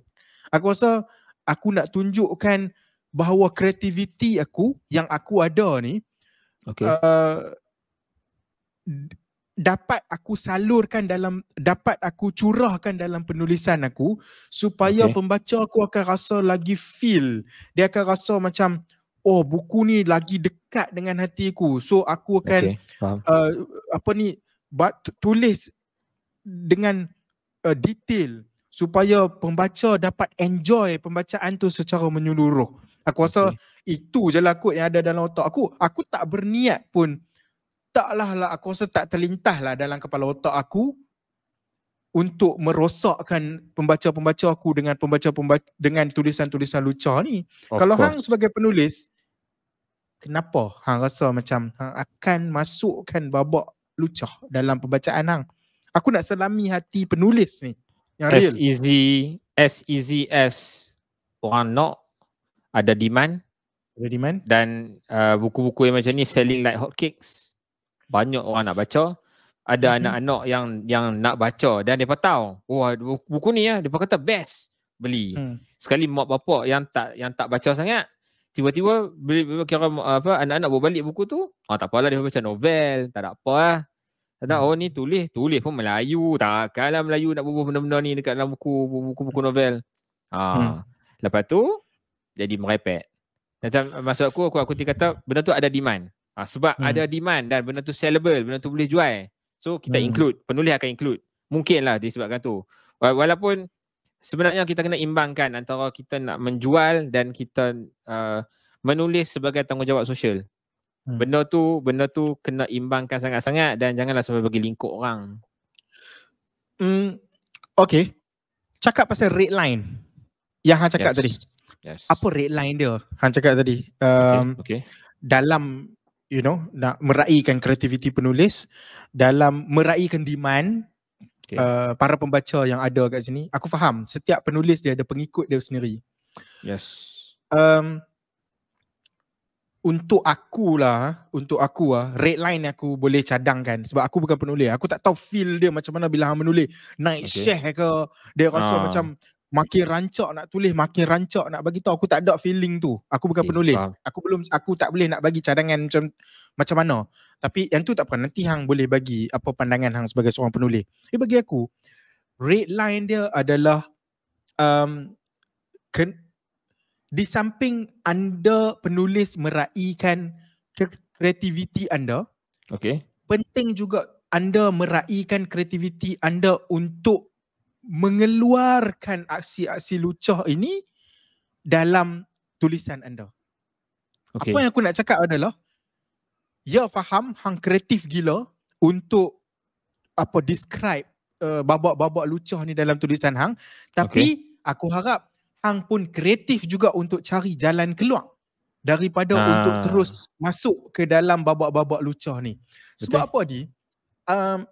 B: Aku rasa aku nak tunjukkan bahawa kreativiti aku yang aku ada ni dapat aku salurkan dapat aku curahkan dalam penulisan aku supaya pembaca aku akan rasa lagi feel. Dia akan rasa macam, oh buku ni lagi dekat dengan hati aku. So aku akan tulis dengan detail supaya pembaca dapat enjoy pembacaan tu secara menyeluruh. Aku rasa itu je lah kot yang ada dalam otak aku. Aku tak berniat pun, aku rasa tak terlintas lah dalam kepala otak aku untuk merosakkan pembaca-pembaca aku dengan dengan tulisan-tulisan lucah ni. Kalau hang sebagai penulis, kenapa hang rasa macam hang akan masukkan babak lucah dalam pembacaan hang? Aku nak selami hati penulis ni yang real.
A: As easy as orang nak, ada demand. Dan buku-buku yang macam ni selling like hotcakes. Banyak orang nak baca. Ada anak-anak yang nak baca dan mereka tahu, wah buku ni dia kata best, beli. Sekali mak bapak yang tak baca sangat, tiba-tiba kira anak-anak bawa balik buku tu, tak apalah dia baca novel, tak ada apa lah. Oh ni tulis pun Melayu, takkanlah Melayu nak bubuh benda-benda ni dekat dalam buku novel. Lepas tu jadi merepek. Macam maksud aku kata benda tu ada demand. Sebab ada demand dan benda tu sellable, benda tu boleh jual. So kita include, penulis akan include. Mungkinlah disebabkan tu. Walaupun sebenarnya kita kena imbangkan antara kita nak menjual dan kita menulis sebagai tanggungjawab sosial. Benda tu kena imbangkan sangat-sangat dan janganlah sampai bagi lingkup orang.
B: Okay. Cakap pasal red line yang hang cakap tadi. Apa red line dia? Hang cakap tadi. Dalam nak meraihkan kreativiti penulis, dalam meraihkan demand para pembaca yang ada kat sini. Aku faham setiap penulis dia ada pengikut dia sendiri. Untuk aku red line aku boleh cadangkan sebab aku bukan penulis. Aku tak tahu feel dia macam mana bila hang menulis. Naik share ke, dia rasa macam makin rancak nak tulis, makin rancak nak bagi tahu. Aku tak ada feeling tu. Aku bukan penulis. Aku tak boleh nak bagi cadangan macam mana. Tapi yang tu tak apa, nanti hang boleh bagi apa pandangan hang sebagai seorang penulis. Bagi aku, red line dia adalah di samping anda penulis meraihkan kreativiti anda, penting juga anda meraihkan kreativiti anda untuk mengeluarkan aksi-aksi lucah ini dalam tulisan anda. Apa yang aku nak cakap adalah, faham hang kreatif gila untuk describe babak-babak lucah ni dalam tulisan hang, tapi aku harap hang pun kreatif juga untuk cari jalan keluar daripada untuk terus masuk ke dalam babak-babak lucah ni. Sebab apa di?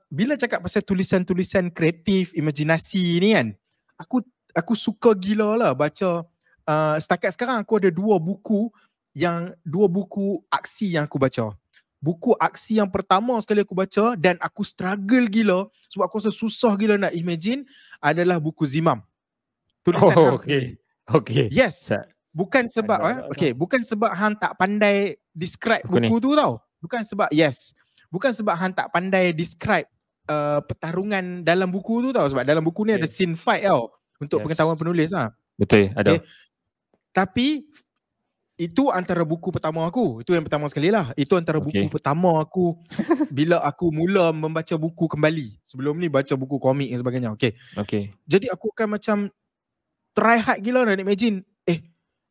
B: Bila cakap pasal tulisan-tulisan kreatif, imajinasi ni kan, aku suka gila lah baca. Setakat sekarang aku ada dua buku aksi yang aku baca. Buku aksi yang pertama sekali aku baca dan aku struggle gila sebab aku rasa susah gila nak imagine adalah buku Zimam. Tulisan hang sendiri. Yes. Bukan sebab bukan sebab hang tak pandai describe buku tu tau. Bukan sebab hang tak pandai describe pertarungan dalam buku tu tau. Sebab dalam buku ni ada scene fight tau. Untuk pengetahuan penulis lah.
A: Betul, ada.
B: Tapi itu antara buku pertama aku. Itu yang pertama sekali lah. Itu antara buku pertama aku bila aku mula membaca buku kembali. Sebelum ni baca buku komik dan sebagainya. Jadi aku akan macam try hard gila nak imagine.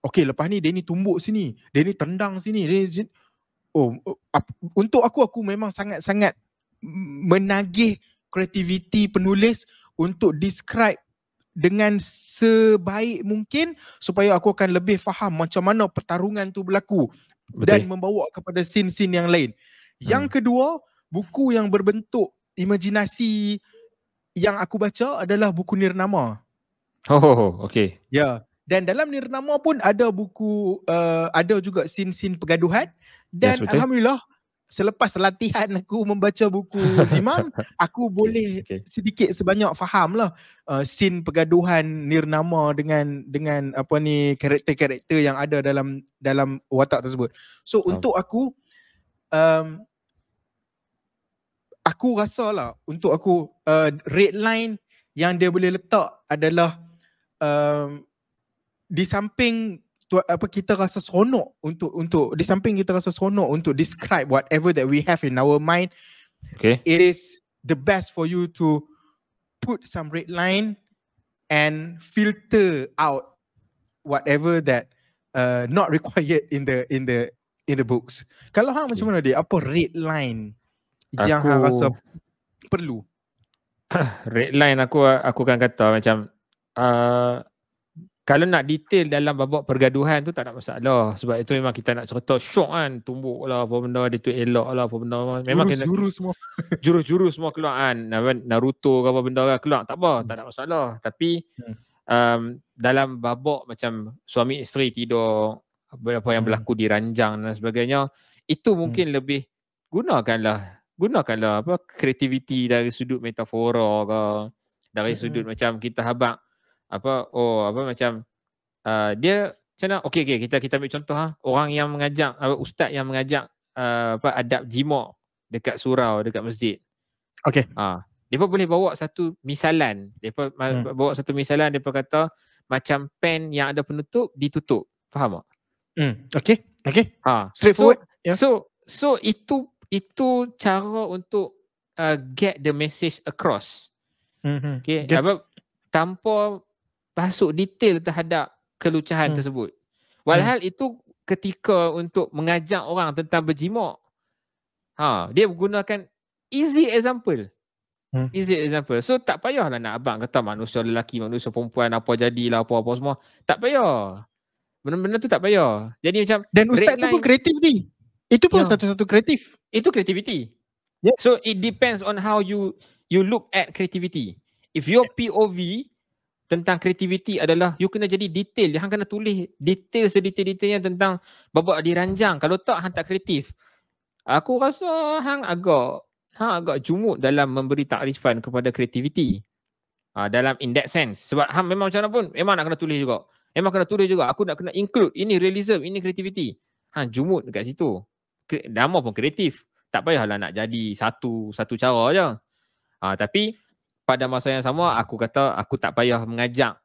B: Lepas ni dia ni tumbuk sini, dia ni tendang sini, untuk aku memang sangat-sangat menagih kreativiti penulis untuk describe dengan sebaik mungkin supaya aku akan lebih faham macam mana pertarungan tu berlaku. Dan membawa kepada scene-scene yang lain. Yang kedua, buku yang berbentuk imajinasi yang aku baca adalah buku Nirnama. Dan dalam Nirnama pun ada buku, ada juga scene-scene pergaduhan. Dan alhamdulillah, selepas latihan aku membaca buku Zimam, aku boleh sedikit sebanyak faham lah scene pergaduhan Nirnama dengan karakter-karakter yang ada dalam watak tersebut. So untuk aku aku rasa lah untuk aku red line yang dia boleh letak adalah di samping kita rasa seronok untuk di samping kita rasa seronok untuk describe whatever that we have in our mind, it is the best for you to put some red line and filter out whatever that not required in the books. Kalau hang macam mana dia? Apa red line yang hang rasa perlu?
A: Red line aku akan kata macam kalau nak detail dalam babak pergaduhan tu tak ada masalah. Sebab itu memang kita nak cerita syok kan. Tumbuk lah apa benda, dia tu elok lah apa benda. Memang jurus semua. Jurus-jurus semua keluar kan. Naruto ke apa benda kan keluar. Tak apa, tak ada masalah. Tapi dalam babak macam suami isteri tidur, apa yang berlaku di ranjang dan sebagainya, itu mungkin lebih gunakanlah apa kreativiti dari sudut metafora ke, dari sudut macam kita habaq macam dia macam mana? Okey kita ambil contoh orang yang mengajak ustaz yang mengajak adab jima dekat surau, dekat masjid.
B: Okey.
A: Depa boleh bawa satu misalan. Depa bawa satu misalan, depa kata macam pen yang ada penutup ditutup. Faham tak?
B: Okey. Straightforward.
A: So itu cara untuk get the message across. Okay. Tanpa masuk detail terhadap kelucahan tersebut. Walhal itu ketika untuk mengajak orang tentang berjimak, dia menggunakan easy example. So tak payahlah nak abang kata manusia lelaki, manusia perempuan, apa jadilah apa-apa semua. Tak payah. Benda-benda tu tak payah. Jadi macam
B: dan ustaz tu pun kreatif ni. Itu pun satu-satu kreatif.
A: Itu creativity. Yeah. So it depends on how you look at creativity. If your POV tentang creativity adalah you kena jadi detail, hang kena tulis detail sedetail-detailnya tentang babak diranjang. Kalau tak hang tak kreatif. Aku rasa hang agak jumut dalam memberi takrifan kepada creativity. Dalam in that sense. Sebab hang memang macam mana pun memang nak kena tulis juga. Aku nak kena include ini realism, ini creativity. Hang jumut dekat situ. Nama pun kreatif. Tak payahlah nak jadi satu cara je. Tapi pada masa yang sama aku kata aku tak payah mengajak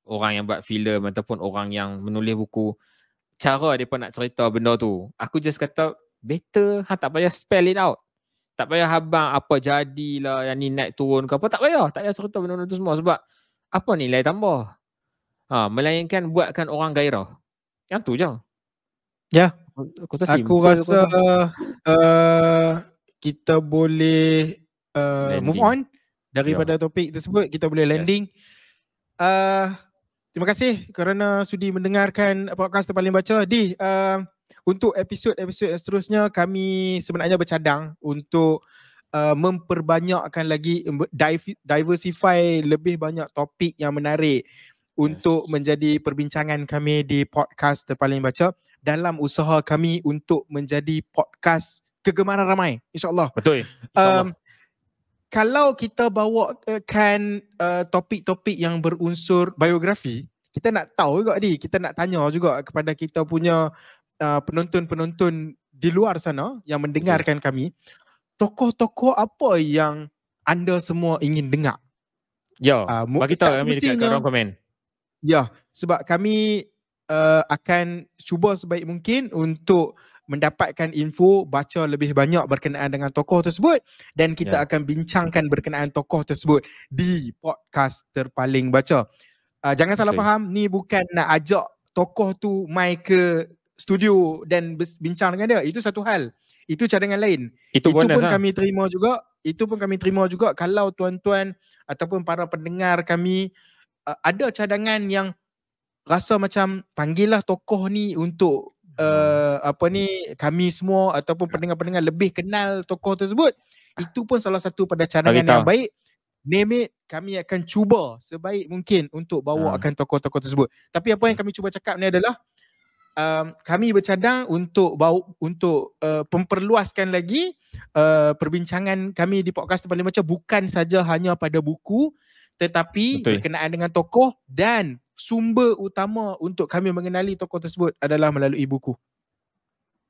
A: orang yang buat filem ataupun orang yang menulis buku cara mereka nak cerita benda tu. Aku just kata better tak payah spell it out. Tak payah habang apa jadilah yang ni naik turun ke apa. Tak payah cerita benda-benda tu semua. Sebab apa nilai tambah? Melainkan buatkan orang gairah. Yang tu je.
B: Ya. Aku rasa kita boleh move on daripada topik tersebut. Kita boleh landing. Terima kasih kerana sudi mendengarkan podcast Terpaling Baca. Untuk episod-episod yang seterusnya kami sebenarnya bercadang untuk memperbanyakkan lagi, diversify lebih banyak topik yang menarik untuk menjadi perbincangan kami di podcast Terpaling Baca dalam usaha kami untuk menjadi podcast kegemaran ramai, insyaAllah.
A: Betul.
B: Kalau kita bawakan topik-topik yang berunsur biografi, kita nak tahu juga kita nak tanya juga kepada kita punya penonton-penonton di luar sana yang mendengarkan kami, tokoh-tokoh apa yang anda semua ingin dengar?
A: Ya, bagi tahu kami dekat ruang komen.
B: Ya, sebab kami akan cuba sebaik mungkin untuk mendapatkan info, baca lebih banyak berkenaan dengan tokoh tersebut dan kita akan bincangkan berkenaan tokoh tersebut di podcast Terpaling Baca. Jangan salah faham, ni bukan nak ajak tokoh tu mai ke studio dan bincang dengan dia. Itu satu hal. Itu cadangan lain. Itu pun kami terima juga. Kalau tuan-tuan ataupun para pendengar kami ada cadangan yang rasa macam panggillah tokoh ni untuk kami semua ataupun pendengar-pendengar lebih kenal tokoh tersebut, itu pun salah satu pada cadangan yang baik. Name it, kami akan cuba sebaik mungkin untuk bawakan tokoh-tokoh tersebut. Tapi apa yang kami cuba cakap ni adalah kami bercadang untuk memperluaskan lagi perbincangan kami di podcast Terpaling Baca, bukan saja hanya pada buku, tetapi berkenaan dengan tokoh, dan sumber utama untuk kami mengenali tokoh tersebut adalah melalui buku.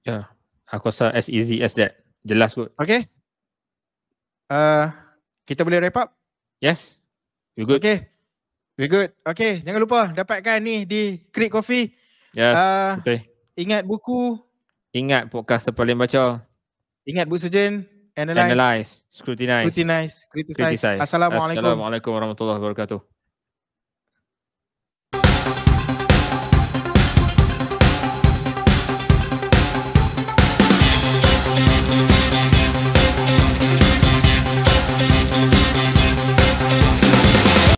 A: Ya, aku rasa as easy as that. Jelas kot.
B: Okay. Kita boleh wrap up?
A: Yes. You good?
B: Okay. We good. Okay, jangan lupa dapatkan ni di Creek Coffee.
A: Yes, betul.
B: Ingat buku.
A: Ingat podcast terpaling baca.
B: Ingat buku surgeon.
A: Analyze. Scrutinize.
B: Criticize. Assalamualaikum.
A: Assalamualaikum warahmatullahi wabarakatuh.